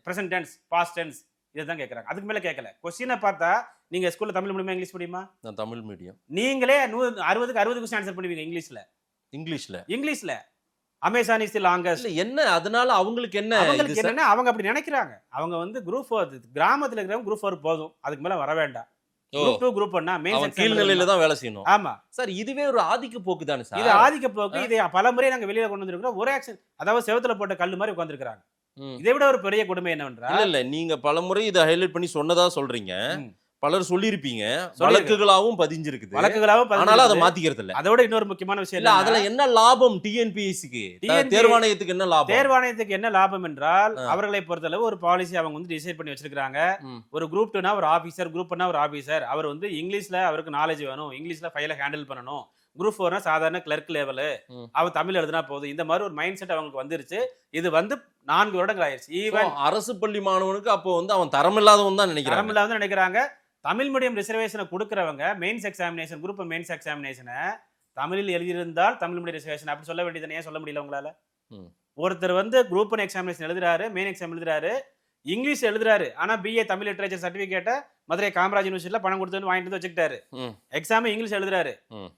பிரசன்ட் டென்ஸ், பாஸ்ட் டென்ஸ் இதுதான் கேக்குறாங்க. அதுக்கு மேல கேட்கல. கொஸ்டினை பார்த்தா நீங்க ஸ்கூல்ல தமிழ் மீடியமா இங்கிலீஷ் மீடியமா? நான் தமிழ் மீடியம். நீங்களே 60க்கு 60 क्वेश्चन ஆன்சர் பண்ணுவீங்க இங்கிலீஷ்ல. Amazon is the longest. என்ன அதனால அவங்களுக்கு என்ன என்னன்னா அவங்க அப்படி நினைக்கிறாங்க. அவங்க வந்து குரூப் 4 கிராமத்துல இருக்கிறவங்க குரூப் 4 போதும், அதுக்கு மேல வர வேண்டாம். குரூப் 2 குரூப் 1 மெயின் கீழ்நிலையில தான் வேலை செய்யணும். ஆமா சார், இதுவே ஒரு ஆதிக்க போக்கு தானே சார்? இது ஆதிக்க போக்கு. இதை பல முறை நாங்க வெளியில கொண்டு வந்திருக்கிறோம். ஒரு ஆக்ஷன், அதாவது செவத்துல போட்ட கல்லு மாதிரி உட்கார்ந்திருக்காங்க. இதை விட ஒரு பெரிய கொடுமை என்னவென்றால், இல்ல நீங்க பல முறை இதை ஹைலைட் பண்ணி சொன்னதா சொல்றீங்க, பலர் சொல்லிருப்பீங்க, வழக்குகளாவும் பதிஞ்சிருக்குது, ஆனாலும் அதை மாத்திக்கிறது இல்ல. அதோட இன்னொரு முக்கியமான விஷயம் இல்ல, அதுல என்ன லாபம் டிஎன்பிஎஸ்சிக்கு, தேர்வாணையத்துக்கு என்ன லாபம்? தேர்வாணையத்துக்கு என்ன லாபம் என்றால், அவர்களை பொறுத்தளவு ஒரு பாலிசி அவங்க வந்து டிசைட் பண்ணி வச்சிருக்காங்க. ஒரு குரூப் 2னா ஒரு ஆபீசர், குரூப் 1னா ஒரு ஆபீசர், அவர் வந்து இங்கிலீஷ்ல அவருக்கு நாலேஜ் வேணும், இங்கிலீஷ்ல ஃபைலை ஹேண்டில் பண்ணணும். குரூப் 4னா சாதாரண கிளர்க் லெவலு, அவன் தமிழ் எழுதினா போதும். இந்த மாதிரி ஒரு மைண்ட் செட் அவங்களுக்கு வந்துருச்சு. இது வந்து 4 வருடங்கள் ஆயிடுச்சு. ஈவன் அரசு பள்ளி மாணவனுக்கு அப்போ வந்து அவன் தரமில்லாதவன் தான் நினைக்கிறாங்க. தமிழ் மீடியம் ரிசர்வேஷனை கொடுக்கறவங்க மெயின்ஸ் எக்ஸாமினேஷன், குரூப் மெயின்ஸ் எக்ஸாமினேஷனை தமிழில் எழுதியிருந்தால் தமிழ் மீடியம் ரிசர்வேஷன் அப்படி சொல்ல வேண்டியது ஏன் சொல்ல முடியல உங்களால? ஒருத்தர் வந்து குரூப் 1 எக்ஸாமினேஷன் எழுதுறாரு, மெயின் எக்ஸாம் எழுதுறாரு, இங்கிலீஷ் எழுதுறாரு. ஆனா பிஏ தமிழ் லிட்டரேச்சர் சர்டிபிகேட்டை மதுரை காமராஜ் யூனிவர்சிட்டியில பணம் கொடுத்து வந்து வாங்கிட்டு வந்து வச்சுக்கிட்டாரு. எக்ஸாம் இங்கிலீஷ் எழுதுறாரு,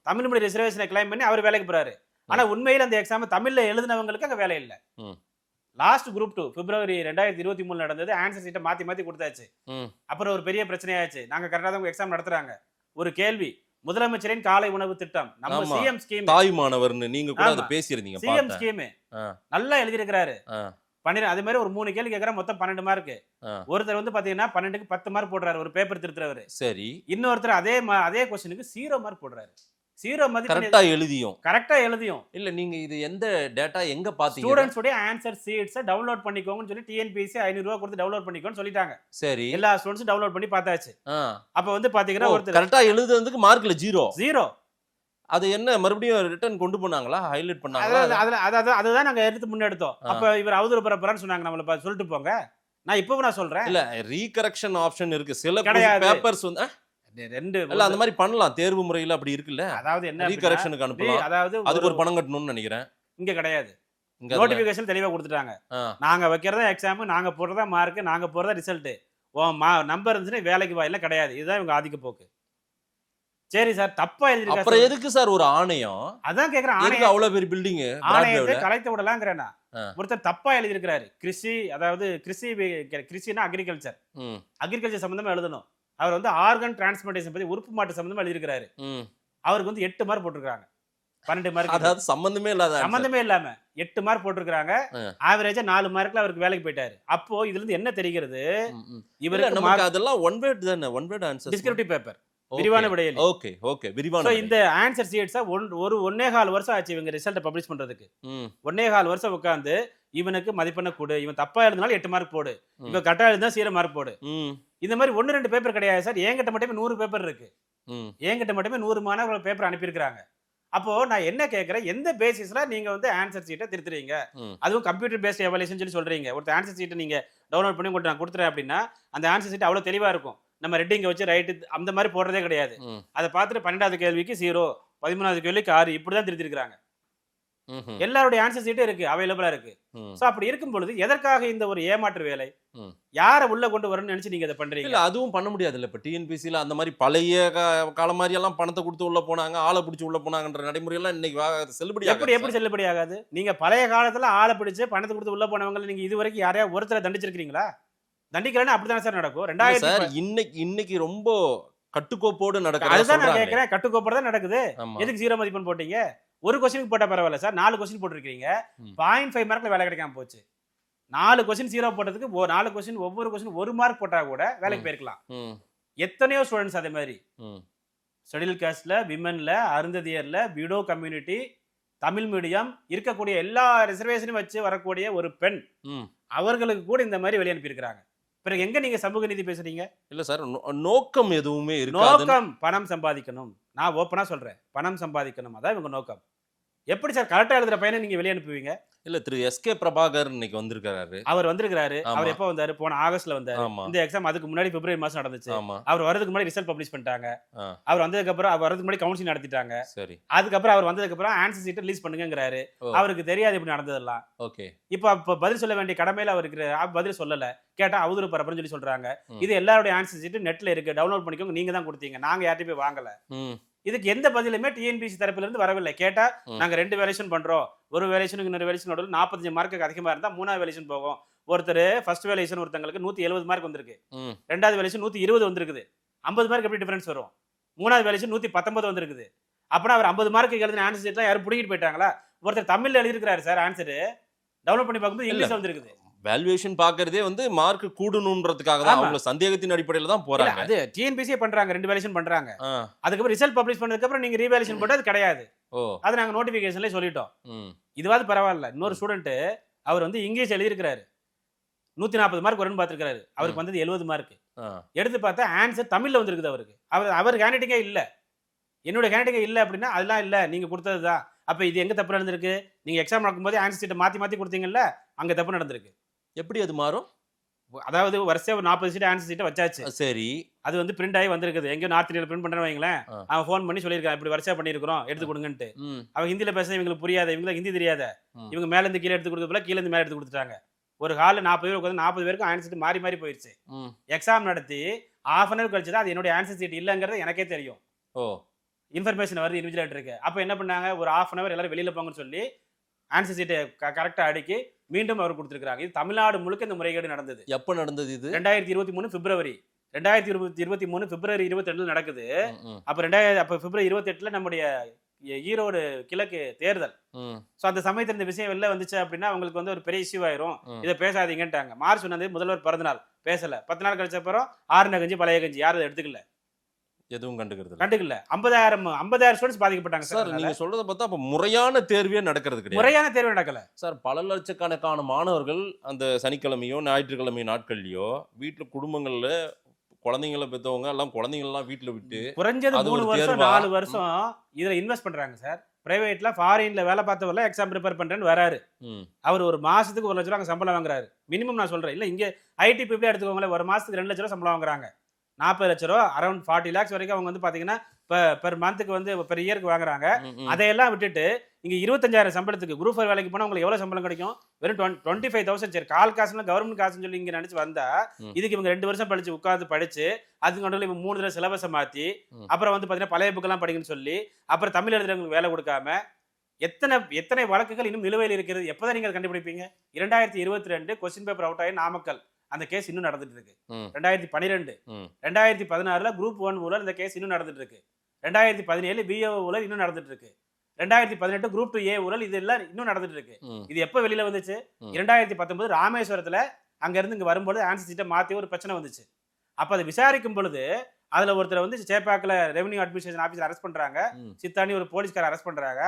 தமிழ் மீடியம் ரிசர்வேஷனை கிளைம் பண்ணி அவர் வேலைக்கு போறாரு. ஆனா உண்மையில அந்த எக்ஸாம் தமிழ்ல எழுதினவங்களுக்கு அங்க வேலை இல்ல. லாஸ்ட் குரூப் 2 பிப்ரவரி 2023 நடந்தது. ஆன்சர் சீட்டை மாத்தி கொடுத்தாச்சு. அப்புறம் ஒரு பெரிய பிரச்சனையாச்சு. நாங்க கரெக்டா தான் எக்ஸாம் நடத்துறாங்க. ஒரு கேள்வி, முதலமைச்சரின் காலை உணவு திட்டம், நம்ம சிஎம் ஸ்கீம், தாய் மாணவர்னு நீங்க கூட அத பேசியிருந்தீங்க. சிஎம் ஸ்கீம் நல்லா எழுதி இருக்கிறாரு. அதே மாதிரி ஒரு 3 கேள்வி கேக்குற, மொத்தம் 12 மார்க். ஒருத்தர் வந்து பாத்தீங்கன்னா 12க்கு 10 மார்க் போடுறாரு, ஒரு பேப்பர் திருத்துறவரு. சரி, இன்னொருத்தர் அதே क्वेश्चனுக்கு 0 மார்க் போடுறாரு. 0 மதிப்பு கரெக்டா எழுதியும். இல்ல நீங்க இது எந்த டேட்டா எங்க பாத்தீங்க? ஸ்டூடண்ட்ஸ் உடைய ஆன்சர் ஷீட்ஸ் டவுன்லோட் பண்ணிக்கோங்கன்னு சொல்லி டிஎன்பிஎஸ்சி 500 ரூபாய் கொடுத்து டவுன்லோட் பண்ணிக்கோன்னு சொல்லிட்டாங்க. சரி, எல்லா ஸ்டூடண்ட்ஸும் டவுன்லோட் பண்ணி பார்த்தாச்சு. அப்ப வந்து பாத்தீங்கன்னா ஒருத்தர் கரெக்டா எழுதுறதுக்கு மார்க்ல 0. அது என்ன மறுபடியும் ரிட்டர்ன் கொண்டு போனாங்களா, ஹைலைட் பண்ணாங்களா? அதுதான் நாங்க எடுத்து முன்னெடுத்தோம். அப்ப இவர் அவதூறு பரப்புறான்னு சொன்னாங்க. நம்மள சொல்லிட்டு போங்க. நான் இப்பவும் நான் சொல்றேன், இல்ல ரீகரெக்ஷன் ஆப்ஷன் இருக்கு. சில பேப்பர்ஸ் வந்து ரெண்டு இல்ல அந்த மாதிரி பண்ணலாம். தேர்வு முறையில அப்படி இருக்குல்ல. அதாவது என்ன, ரீகரெக்ஷனுக்கு அனுப்பலாம். அதாவது அதுக்கு ஒரு பணம் கட்டணும்னு நினைக்கிறேன். இங்க கிடையாது. நோட்டிபிகேஷன் தெளிவா கொடுத்துட்டாங்க. நாங்க வைக்கிறதா எக்ஸாம், நாங்க போடுறதா மார்க், நாங்க போடுறதா ரிசல்ட். நம்பர் இருந்துச்சுன்னா வேலைக்கு வாயில கிடையாது. இதுதான் இவங்க ஆதிக்க போக்கு. சரி சார், தப்பா எழுதிருக்காங்க. அப்புறம் எதுக்கு சார் ஒரு ஆணையம்? அதான் கேக்குறேன். ஆணையம் அவ்வளவு பெரிய பில்டிங், ஆணையத்தை கலைத்து விடலாம்ங்கறேனா. ஒருத்தர் தப்பா எழுதி இருக்காரு. கிருஷினா அக்ரிகல்ச்சர் சம்பந்தமா எழுதணும். அவர் வந்து ஆர்கன் டிரான்ஸ்பிளான்டேஷன் பத்தி, உறுப்பு மாற்று சம்பந்தமா எழுதி இருக்காரு. அவருக்கு வந்து 8 மார்க் போட்டுருக்காங்க. 12 மார்க், அதாவது சம்பந்தமே இல்லாம 8 மார்க் போட்டுருக்காங்க. ஆவரேஜா 4 மார்க்ல அவருக்கு வேலைக்கு போயிட்டாரு. அப்போ இதுல இருந்து என்ன தெரிகிறது, இவருக்கு நமக்கு அதெல்லாம் ஒன் வேர்ட் தானே, one word answer, descriptive paper, விரிவான விடையில. ஓகே விரிவான. இந்த ஆன்சர் ஷீட்ஸ் ஒரு 1.25 வருஷம் ஆச்சு இவங்க ரிசல்ட் பப்ளிஷ் பண்றதுக்கு. 1.25 வருஷம் உட்கார்ந்து இவனுக்கு மதிப்பெண்ண கொடு, இவன் தப்பா எழுதினாலும் 8 மார்க் போடு, இவன் கரெக்டா எழுதினா 0 மார்க் போடு. இந்த மாதிரி 1-2 பேப்பர் கிடையாது சார். என்கிட்ட மட்டுமே 100 பேப்பர் இருக்கு. என்கிட்ட மட்டுமே 100 மாணவர்கள் பேப்பர் அனுப்பியிருக்காங்க. அப்போ நான் என்ன கேட்கிறேன், எந்த பேசிஸ்ல நீங்க வந்து ஆன்சர் ஷீட்டை திருத்துறீங்க? அதுவும் கம்ப்யூட்டர் பேஸ்ட் எவாலுவேஷன் சொல்லி சொல்றீங்க. ஒருத்தர் ஆன்சர் ஷீட்டை நீங்க டவுன்லோட் பண்ணி உங்களுக்கு நான் கொடுத்துறேன் அப்படின்னா, அந்த ஆன்சர் ஷீட் அவ்வளவு தெளிவா இருக்கும். நம்ம ரெட்டிங்க வச்சு ரைட்டு அந்த மாதிரி போடுறதே கிடையாது. அதை பார்த்துட்டு 12வது கேள்விக்கு 0, 13வது கேள்விக்கு 6, இப்படிதான் திருத்திருக்காங்க. எல்லாருடைய ஆன்சர் ஷீட்டும் இருக்கு, அவைலபிளா இருக்கு. சோ அப்படி இருக்கும் பொழுது எதற்காக இந்த ஒரு ஏமாற்று வேலை? யார உள்ள கொண்டு வரணும்னு நினைச்சு நீங்க இதை பண்றீங்க? இல்ல அதுவும் பண்ண முடியாது இல்ல. இப்ப டிஎன்பிசில அந்த மாதிரி பழைய காலம் மாதிரி எல்லாம் பணத்தை கொடுத்து உள்ள போனாங்க, ஆளை பிடிச்சு உள்ள போனாங்கன்ற நடைமுறை எல்லாம் இன்னைக்கு செல்லுபடி எப்படி செல்லுபடி ஆகாது? நீங்க பழைய காலத்துல ஆளை பிடிச்சு பணத்தை கொடுத்து உள்ள போனவங்க நீங்க இது வரைக்கும் யாரையா ஒருத்தரை தண்டிச்சிருக்கீங்களா? தண்டிக்கலன்னா அப்படிதான் சார் நடக்கும். 2000 இன்னைக்கு ரொம்ப கட்டுக்கோப்போடு நடக்குது. அதுதான் நான் கேக்குறேன், கட்டுக்கோப்போட தான் நடக்குது. எதுக்கு 0 மதிப்பெண் போட்டீங்க? ஒரு கொஸ்டினுக்கு போட்டா பரவாயில்ல சார், 4 கொஸ்டின் போட்டிருக்கீங்க, 0.5 மார்க்ல வேலை கிடைக்காம போச்சு. 4 கொஸ்டின் 0 போட்டதுக்கு 4 கொஸ்டின், ஒவ்வொரு கொஸ்டின் 1 மார்க் போட்டா கூட வேலைக்கு போயிருக்கலாம். எத்தனையோ ஸ்டூடெண்ட்ஸ் அதே மாதிரி ஷெட்யூல் காஸ்ட்ல, விமன்ல, அருந்ததியர்ல, விடோ கம்யூனிட்டி, தமிழ் மீடியம் இருக்கக்கூடிய எல்லா ரிசர்வேஷனையும் வச்சு வரக்கூடிய ஒரு பெண், அவர்களுக்கு கூட இந்த மாதிரி வெளியே அனுப்பியிருக்கிறாங்க. பிறகு எங்க நீங்க சமூக நீதி பேசுறீங்க? இல்ல சார், நோக்கம் எதுவுமே இருக்காது. நோக்கம் பணம் சம்பாதிக்கணும். நான் ஓப்பனா சொல்றேன், பணம் சம்பாதிக்கணும், அதான் இவங்க நோக்கம். எப்படி சார் கரெக்டா எழுதுற பையனை நீங்க வெளியே அனுப்புவீங்க? இல்ல, திரு எஸ்கே பிரபாகர் இன்னைக்கு வந்திருக்காரு. அவர் வந்திருக்காரு. அவர் எப்ப வந்தாரு? போன ஆகஸ்ட்ல வந்தாரு. இந்த எக்ஸாம் அதுக்கு முன்னாடி பிப்ரவரி மாசம் நடந்துச்சு. அவர் வரதுக்கு முன்னாடி ரிசல்ட் பப்ளிஷ் பண்ணிட்டாங்க. அவர் வந்ததுக்கு அப்புறம், அவர் வரதுக்கு முன்னாடி கவுன்சிலிங் நடத்திட்டாங்க. சரி, அதுக்கப்புறம் அவர் வந்ததுக்கு அப்புறம் ஆன்சர் ஷீட் ரிலீஸ் பண்ணுங்கங்கறாரு. அவருக்கு தெரியாது இப்படி நடந்ததெல்லாம். ஓகே, இப்ப பதில் சொல்ல வேண்டிய கடமையில அவருக்கு பதில் சொல்லல. கேட்டா அவதூறு பரப்புன்னு சொல்லி சொல்றாங்க. இது எல்லாருடைய ஆன்சர் ஷீட் நெட்ல இருக்கு, டவுன்லோட் பண்ணிக்கோங்க, நீங்க தான் கொடுத்தீங்க, நாங்க யார்ட்டையும் போய் வாங்கல. இதுக்கு எந்த பதிலுமே டிஎன்பிசி தரப்புல இருந்து வரவில்லை. கேட்டா நாங்க 2 வேரியேஷன் பண்றோம், ஒரு வேரியேஷனுக்கு இன்னொரு வேரியேஷன் நடுவில் 45 மார்க்கு அதிகமா இருந்தா 3வது வேரியேஷன் போகும். ஒருத்தர் ஃபர்ஸ்ட் வேரியேஷன் ஒருத்தங்களுக்கு 170 மார்க் வந்திருக்கு, 2வது வேரியேஷன் 120 வந்திருக்குது. 50 மார்க் எப்படி டிஃபரன்ஸ் வரும்? 3வது வேரியேஷன் 119 வந்திருக்குது. அப்படின்னா அவர் 50 மார்க்கு எழுதின ஆன்சர் ஷீட்லாம் யாரும் புடிங்கிட்டு போயிட்டாங்களா? ஒருத்தர் தமிழ்ல எழுதிருக்காரு சார், ஆன்சர் டவுன்லோட் பண்ணி பார்க்கும்போது இங்கிலீஷ்ல வந்திருக்குது. வேல்யூவேஷன் பாக்குறதே வந்து மார்க் கூடணும்ன்றதுக்காக தான், அவங்க சந்தேகத்தின் அடிப்படையில தான் போறாங்க. அது டிஎன்பிசியே பண்றாங்க, 2 வேல்யூவேஷன் பண்றாங்க. அதுக்கு ரிசல்ட் பப்ளிஷ் பண்ணதுக்கு அப்புறம் நீங்க ரீவேல்யூவேஷன் போட்டது கிடையாது. அது நாங்க நோட்டிபிகேஷன்ல சொல்லிட்டோம். இதுவாது பரவாயில்ல. இன்னொரு ஸ்டூடெண்ட் அவர் வந்து இங்கிலீஷ் எழுதிருக்காரு, 140 மார்க் வரும்னு பாத்துருக்காரு. அவருக்கு வந்தது 70 மார்க். எடுத்து பார்த்தா ஆன்சர் தமிழ்ல வந்திருக்குது. அவர் ஹேண்ட்ரைட்டிங்கே இல்ல, என்னோட ஹேண்ட்ரைட்டிங்கே இல்ல அப்படின்னா அதெல்லாம் இல்ல, நீங்க கொடுத்ததுதான். அப்ப இது எங்க தப்பு நடந்திருக்கு? நீங்க எக்ஸாம் நடக்கும்போது ஆன்சர் ஷீட்டை மாத்தி கொடுத்தீங்கல்ல, அங்க தப்பு நடந்திருக்கு. எப்படி அது மாறும்? அதாவது வரிசையா ஒரு 40 சீட் ஆன்சர் சீட்டை வச்சாச்சு. சரி. அது வந்து பிரிண்ட் ஆகி வந்திருக்குது. எங்கேயோ நார்த் இந்தியாவில் பிரிண்ட் பண்றேன்னு வைங்களேன், அவன் ஃபோன் பண்ணி சொல்லியிருக்கான் இப்படி வரிசையா பண்ணியிருக்கிறோம் எடுத்து கொடுங்கன்ட்டு. அவன் ஹிந்தியில பேச இவங்களுக்கு புரியாத, இவங்களுக்கு ஹிந்தி தெரியாத, இவங்க மேல இருந்து கீழே எடுத்து கொடுத்தப்பல கீழே இருந்து மேல எடுத்து கொடுத்துட்டாங்க. ஒரு ஹாலில் 40 பேர் உட்காந்து 40 பேருக்கும் ஆன்சர் சீட் மாறி மாறி போயிடுச்சு. எக்ஸாம் நடத்தி ½ அன் ஹவர் கழிச்சு தான் அது என்னுடைய ஆன்சர் சீட் இல்லைங்கிறது எனக்கே தெரியும். இன்ஃபர்மேஷன் வருது இன்விஜிலேட்டருக்கு. அப்போ என்ன பண்ணாங்க, ஒரு ½ அன் ஹவர் எல்லாரும் வெளியில போங்கன்னு சொல்லி ஆன்சர் சீட்டை கரெக்டாக அடுக்கி மீண்டும் அவர் கொடுத்துருக்காங்க. இது தமிழ்நாடு முழுக்க இந்த முறைகேடு நடந்தது. எப்போ நடந்தது இது? 2023 பிப்ரவரி. 2023 பிப்ரவரி 22 நடக்குது. அப்ப பிப்ரவரி 28 நம்முடைய ஈரோடு கிழக்கு தேர்தல். சோ அந்த சமயத்துல இந்த விஷயம் வெளில வந்துச்சு அப்படின்னா அவங்களுக்கு வந்து ஒரு பெரிய இஷ்யூ ஆயிரும். இதை பேசாதீங்கன்ட்டாங்க. மார்ச் 1 முதல்வர் பிறந்த நாள் பேசல. 10 நாள் கழிச்ச அப்புறம் ஆறுன கஞ்சி பழைய கஞ்சி யாரும் அதை எடுத்துக்கல, எதுவும் கண்டுக்கிறது 50,000 ஸ்டூடெண்ட்ஸ் பாதிக்கப்பட்டாங்க சார். நீங்க சொல்றத பார்த்தா அப்ப முறையான தேர்வே நடக்கிறது கிடையாது. முறையான தேர்வு நடக்கல சார். பல லட்சக்கணக்கான மாணவர்கள் அந்த சனிக்கிழமையோ ஞாயிற்றுக்கிழமை நாட்கள்லயோ வீட்டுல குடும்பங்கள்ல குழந்தைங்களை பெற்றவங்க எல்லாம் குழந்தைங்கள்லாம் வீட்டுல விட்டு குறைஞ்சது 3 வருஷம் 4 வருஷம் இதுல இன்வெஸ்ட் பண்றாங்க சார். பிரைவேட்ல ஃபாரின்ல வேலை பார்த்தவரெல்லாம் எக்ஸாம் ப்ரிப்பேர் பண்றேன்னு வராரு. அவர் ஒரு மாசத்துக்கு 1 லட்ச ரூபா சம்பளம் வாங்குறாரு மினிமம். நான் சொல்றேன் இல்ல, இங்க ஐடி பீப்புளே எடுத்துக்கோங்களேன், ஒரு மாசத்துக்கு 2 லட்ச ரூபா சம்பளம் வாங்குறாங்க. 40 லட்ச ரூபா, அரௌண்ட் 40 lakhs வரைக்கும் அவங்க வந்து பாத்தீங்கன்னா பெர் மந்த்துக்கு வந்து பெர் இயருக்கு வாங்குறாங்க. அதையெல்லாம் விட்டுட்டு இங்க 25,000 சம்பளத்துக்கு குரூப் 4 வேலைக்கு போனா உங்களுக்கு எவ்வளவு சம்பளம் கிடைக்கும்? வெறும் 25,000. சரி, கால் காசுனா கவர்மெண்ட் காசுன்னு சொல்லி இங்க நினைச்சு வந்தா இதுக்கு இவங்க 2 வருஷம் படிச்சு உட்காந்து படிச்சு அதுக்கு நடுவில் இவங்க 3 தடவை சிலபஸை மாத்தி அப்புறம் வந்து பாத்தீங்கன்னா பழைய புக்கெல்லாம் படிக்கணும்னு சொல்லி அப்புறம் தமிழ் எழுதுறவங்களுக்கு வேலை கொடுக்காம எத்தனை வழக்குகள் இன்னும் நிலுவையில் இருக்கிறது. எப்பதான் நீங்க கண்டுபிடிப்பீங்க? 2022 கொஸ்டின் பேப்பர் அவுட் ஆகி நாமக்கல் அந்த கேஸ் இன்னும் நடந்துட்டு இருக்கு. 2012 2016 குரூப் 1 ஊழல் இந்த கேஸ் இன்னும் நடந்துட்டு இருக்கு. 2017 பிஓ ஊழல் இன்னும் நடந்துட்டு இருக்கு. 2018 குரூப் 2 ஏ ஊழல் இது எல்லாம் இன்னும் நடந்துட்டு இருக்கு. இது எப்ப வெளியில வந்துச்சு? 2019 ராமேஸ்வரத்துல அங்க இருந்து இங்க வரும்போது ஆன்சர் சீட்டை மாத்தி ஒரு பிரச்சனை வந்துச்சு. அப்ப அதை விசாரிக்கும் பொழுது அதுல ஒருத்தர் வந்து சேப்பாக்கல ரெவன்யூ அட்மினிஸ்ட்ரேஷன் ஆபீஸ்ல அரெஸ்ட் பண்றாங்க. சித்தானி ஒரு போலீஸ்கார அரெஸ்ட் பண்றாங்க.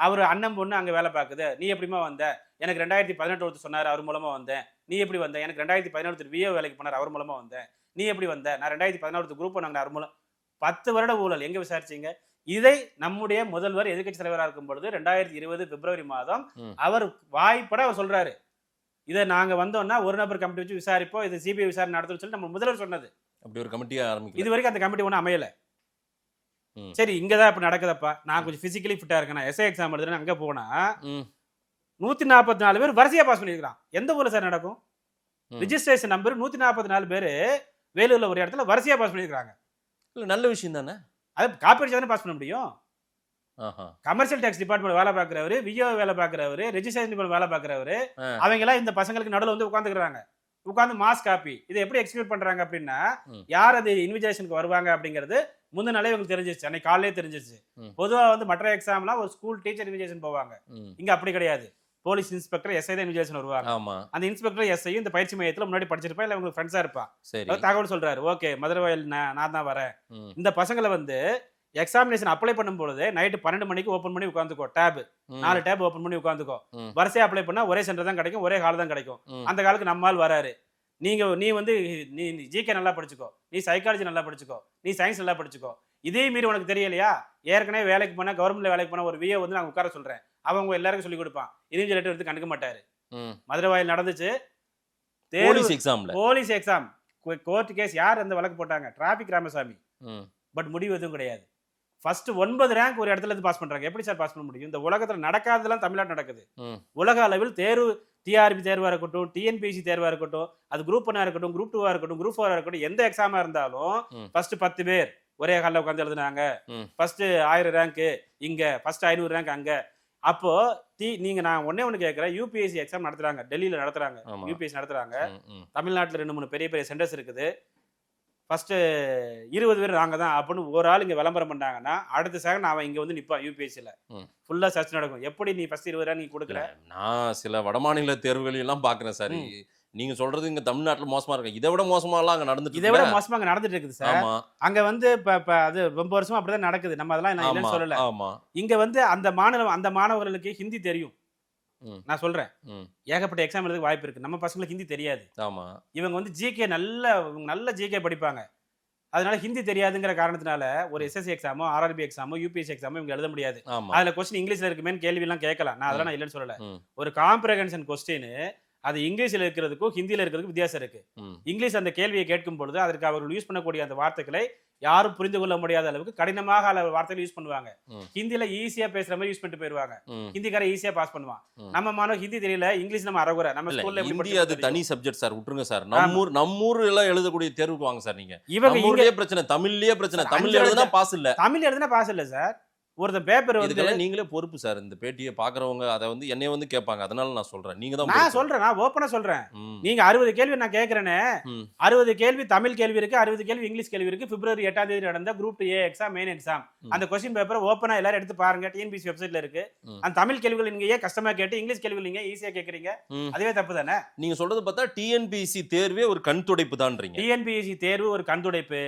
அவர் அண்ணன் பொண்ணு அங்க வேலை பாக்குது. நீ எப்படிமா வந்த? எனக்கு 2018 ஒருத்தர் சொன்னாரு, அவர் மூலமா வந்தேன். நீ எப்படி வந்த? எனக்கு 2017 விஓ வேலைக்கு போனார், அவர் மூலமா வந்தேன். நீ எப்படி வந்த? நான் 2016 குரூப் நாங்க அவர் மூலம். 10 வருட ஊழல் எங்க விசாரிச்சீங்க? இதை நம்முடைய முதல்வர் எதிர்கட்சி தலைவராக இருக்கும் பொழுது 2020 பிப்ரவரி மாதம் அவர் வாய்ப்பட அவர் சொல்றாரு, இதை நாங்க வந்தோம்னா ஒரு நபர் கமிட்டி வச்சு விசாரிப்போம், இது சிபிஐ விசாரணை நடத்தும் சொல்லி நம்ம முதல்வர் சொன்னது. அப்படி ஒரு கமிட்டியா ஆரம்பிக்கும். இது வரைக்கும் அந்த கமிட்டி ஒன்றும் அமையல. சரி, இங்கதான் இப்ப நடக்குதப்பா, நான் கொஞ்சம் பிசிக்கலி ஃபிட்டா இருக்கேன், நான் எஸ்ஐ எக்ஸாம் எழுதுறேன், அங்க போனா 144 பேர் வரிசையா பாஸ் பண்ணிருக்கான். எந்த ஊர்ல சார் நடக்கும்? ரிஜிஸ்ட்ரேஷன் நம்பர் 144 பேர் வேலூர்ல ஒரு இடத்துல வரிசையா பாஸ் பண்ணிருக்காங்க. நல்ல விஷயம் தானே. அது காப்பி தானே பாஸ் பண்ண முடியும். கமர்ஷியல் டாக்ஸ் டிபார்ட்மெண்ட் வேலை பார்க்கிறவரு, விஓ வேலை பார்க்கிறவரு, ரெஜிஸ்ட்ரேஷன் டிபார்ட்மெண்ட் வேலை பார்க்கிறவரு, அவங்க எல்லாம் இந்த பசங்களுக்கு நடுவில் வந்து உட்காந்துக்கிறாங்க. உட்காந்து மாஸ் காப்பி இதை எப்படி எக்ஸிக்யூட் பண்றாங்க அப்படின்னா, யார் அது இன்விஜிலேஷனுக்கு வருவாங்க அப்படிங்கிறது முந்தின நாளே உங்களுக்கு தெரிஞ்சிருச்சு, அன்னைக்கு காலையிலே தெரிஞ்சிருச்சு. பொதுவாக வந்து மற்ற எக்ஸாம்லாம் ஒரு ஸ்கூல் டீச்சர் இன்விஜிலேஷன் போவாங்க, இங்க அப்படி கிடையாது. போலீஸ் இன்ஸ்பெக்டர் எஸ்ஐ தான் இன்விஜிலேஷன் வருவாங்க. அந்த இன்ஸ்பெக்டர் எஸ்ஐ இந்த பயிற்சி மையத்தில் முன்னாடி படிச்சிருப்பா, இல்லை உங்களுக்கு ஃப்ரெண்ட்ஸா இருப்பா, தகவல் சொல்றாரு, ஓகே மதுரவாயில் நான் தான் வரேன். இந்த பசங்களை வந்து எக்ஸாமினேஷன் அப்ளை பண்ணும் பொழுது நைட்டு 12 மணிக்கு ஓப்பன் பண்ணி உட்காந்துக்கோ, டேப் 4 டேப் ஓப்பன் பண்ணி உட்காந்துக்கோ. வரிசையா அப்ளை பண்ணா ஒரே சென்டர் தான் கிடைக்கும், ஒரே ஹால் தான் கிடைக்கும். அந்த காலுக்கு நம்மால் வராரு. நீ வந்து நீ ஜிகே நல்லா படிச்சுக்கோ, நீ சைக்காலஜி நல்லா படிச்சுக்கோ, நீ சயின்ஸ் நல்லா படிச்சுக்கோ. இதே மீறி உனக்கு தெரியலையா, ஏற்கனவே வேலைக்கு போனா கவர்மெண்ட்ல வேலைக்கு போனா ஒரு விஏ வந்து நான் உட்கார சொல்றேன், அவங்க எல்லாருக்கும் சொல்லி கொடுப்பான், இன்விஜிலேட்டர் எடுத்து கண்டுக்க மாட்டாரு. மதுரவாயில் நடந்துச்சு போலீஸ் எக்ஸாம் கோர்ட் கேஸ். யார் அந்த வழக்கு போட்டாங்க? டிராபிக் ராமசாமி. பட் முடிவு எதுவும் கிடையாது. ஃபர்ஸ்ட் 9 ரேங்க் ஒரு இடத்துல இருந்து பாஸ் பண்றாங்க. எப்படி சார் பாஸ் பண்ண முடியும்? இந்த உலகத்துல நடக்காததெல்லாம் தமிழ்நாடு நடக்குது. உலக அளவில் தேர்வு, டிஆர்பி தேர்வா இருக்கட்டும், டிஎன்பிஎஸ்சி தேர்வா இருக்கட்டும், அது குரூப் 1 இருக்கட்டும், குரூப் 2 இருக்கட்டும், குரூப் 4 இருக்கட்டும், எந்த எக்ஸாமா இருந்தாலும் ஃபர்ஸ்ட் 10 பேர் ஒரே ஹாலில் உட்காந்து எழுதுனாங்க. ஃபர்ஸ்ட் 1000 ரேங்க் இங்க, ஃபர்ஸ்ட் 500 ரேங்க் அங்க. அப்போ நீங்க நான் ஒண்ணு கேட்கிறேன், யூபிஎஸ்சி எக்ஸாம் நடத்துறாங்க, டெல்லியில நடத்துறாங்க, யூபிஎஸ்சி நடத்துறாங்க. தமிழ்நாட்டில் 2-3 பெரிய சென்டர்ஸ் இருக்குது. ஃபர்ஸ்ட் 20 பேர் நாங்க தான் அப்படின்னு ஒரு ஆள் இங்க விளம்பரம் பண்ணாங்கன்னா, அடுத்த செகண்ட் அவன் இங்க வந்து நிப்பான். யூபிஎஸ்சில ஃபுல்லா சர்ச் நடக்கும். எப்படி நீ ஃபர்ஸ்ட் 20 ரூபா நீ கொடுக்கல? நான் சில வடமாநில தேர்வுகள் எல்லாம் பாக்குறேன் சார். நீங்க சொல்றது இங்க தமிழ்நாட்டுல மோசமா இருக்கு. இதை விட மோசமாலாம் அங்க நடந்துட்டு, இதை விட மோசமா அங்க நடந்துட்டு இருக்குது சார். அங்க வந்து அது ரொம்ப வருஷமா அப்படிதான் நடக்குது. நம்ம அதெல்லாம் நான் இல்லைன்னு சொல்லல. இங்க வந்து அந்த மாணவர்களுக்கு ஹிந்தி தெரியும். நான் சொல்றேன், ஏகப்பட்ட எக்ஸாம் எழுதுக்கு வாய்ப்பு இருக்கு. நம்ம பசங்களுக்கு ஹிந்தி தெரியாது. இவங்க வந்து ஜிகே நல்ல ஜிகே படிப்பாங்க. அதனால ஹிந்தி தெரியாதுங்கிற காரணத்தினால ஒரு எஸ்எஸ்சி எக்ஸாமோ, ஆர்ஆர்பி எக்ஸாமோ, யூபிஎஸ்சி எக்ஸாமோ இவங்க எழுத முடியாது. அதுல கொஸ்டின் இங்கிலீஷ்ல இருக்குமே கேள்வி எல்லாம் கேட்கலாம். நான் அதெல்லாம் இல்லைன்னு சொல்லல. ஒரு காம்ப்ரஹென்ஷன் கொஸ்டின் அது இங்கிலீஷ்ல இருக்கிறதுக்கும் ஹிந்தியில இருக்கிறதுக்கும் வித்தியாசம் இருக்கு. இங்கிலீஷ் அந்த கேள்வியை கேட்கும் பொழுது அதற்கு அவர்கள் யூஸ் பண்ணக்கூடிய அந்த வார்த்தைகளை யாரும் புரிந்து கொள்ள முடியாத அளவுக்கு கடினமாக வார்த்தைகள் யூஸ் பண்ணுவாங்க. ஹிந்தியில ஈஸியா பேசுற மாதிரி யூஸ் பண்ணிட்டு போயிருவாங்க. ஹிந்திக்கார ஈஸியா பாஸ் பண்ணுவான். நம்ம மாணவர் ஹிந்தி தெரியல, இங்கிலீஷ் நம்ம அறகுறை. நம்ம ஸ்கூல்ல ஹிந்தி அது தனி சப்ஜெக்ட் சார், விட்டுருங்க சார். நம்மூர் எல்லாம் எழுதக்கூடிய தேர்வுக்கு வாங்க சார். நீங்க இவங்க ஊர்லயே பிரச்சனை, தமிழ்லயே பிரச்சனை. தமிழ் எழுதுனா பாஸ் இல்ல, தமிழ் எழுதுனா பாஸ் இல்ல சார். ஒருத்தன் பேப்பர் இதுக்கெல்லாம் நீங்களே பொறுப்பு சார். இந்த பேட்டியை பாக்குறவங்க அதை வந்து என்னைய வந்து கேட்பாங்க. அதனால நான் சொல்றேன், நீங்க தான் நான் சொல்றேன், நான் ஓப்பனா சொல்றேன். நீங்க 60 கேள்வி நான் கேட்கறேனே, 60 கேள்வி தமிழ் கேள்வி இருக்கு, 60 கேள்வி இங்கிலீஷ் கேள்வி இருக்கு. பிப்ரவரி 8ஆம் தேதி நடந்த group A exam, main exam, அந்த கொஸ்டின் பேப்பர் ஓப்பனா எல்லாரும் எடுத்து பாருங்க. டிஎன்பிஎஸ்சி வெப்சைட்ல இருக்கு. அந்த தமிழ் கேள்விகள் நீங்க ஏன் கஷ்டமா கேட்டு இங்கிலீஷ் கேள்விகள் நீங்க ஈஸியா கேக்குறீங்க? அதுவே தப்பு தானே. நீங்க சொல்றது பார்த்தா டிஎன்பிஎஸ்சி தேர்வே ஒரு கண் துடைப்பு தான்றீங்க. டிஎன்பிஎஸ்சி தேர்வு ஒரு கண் துடைப்பு.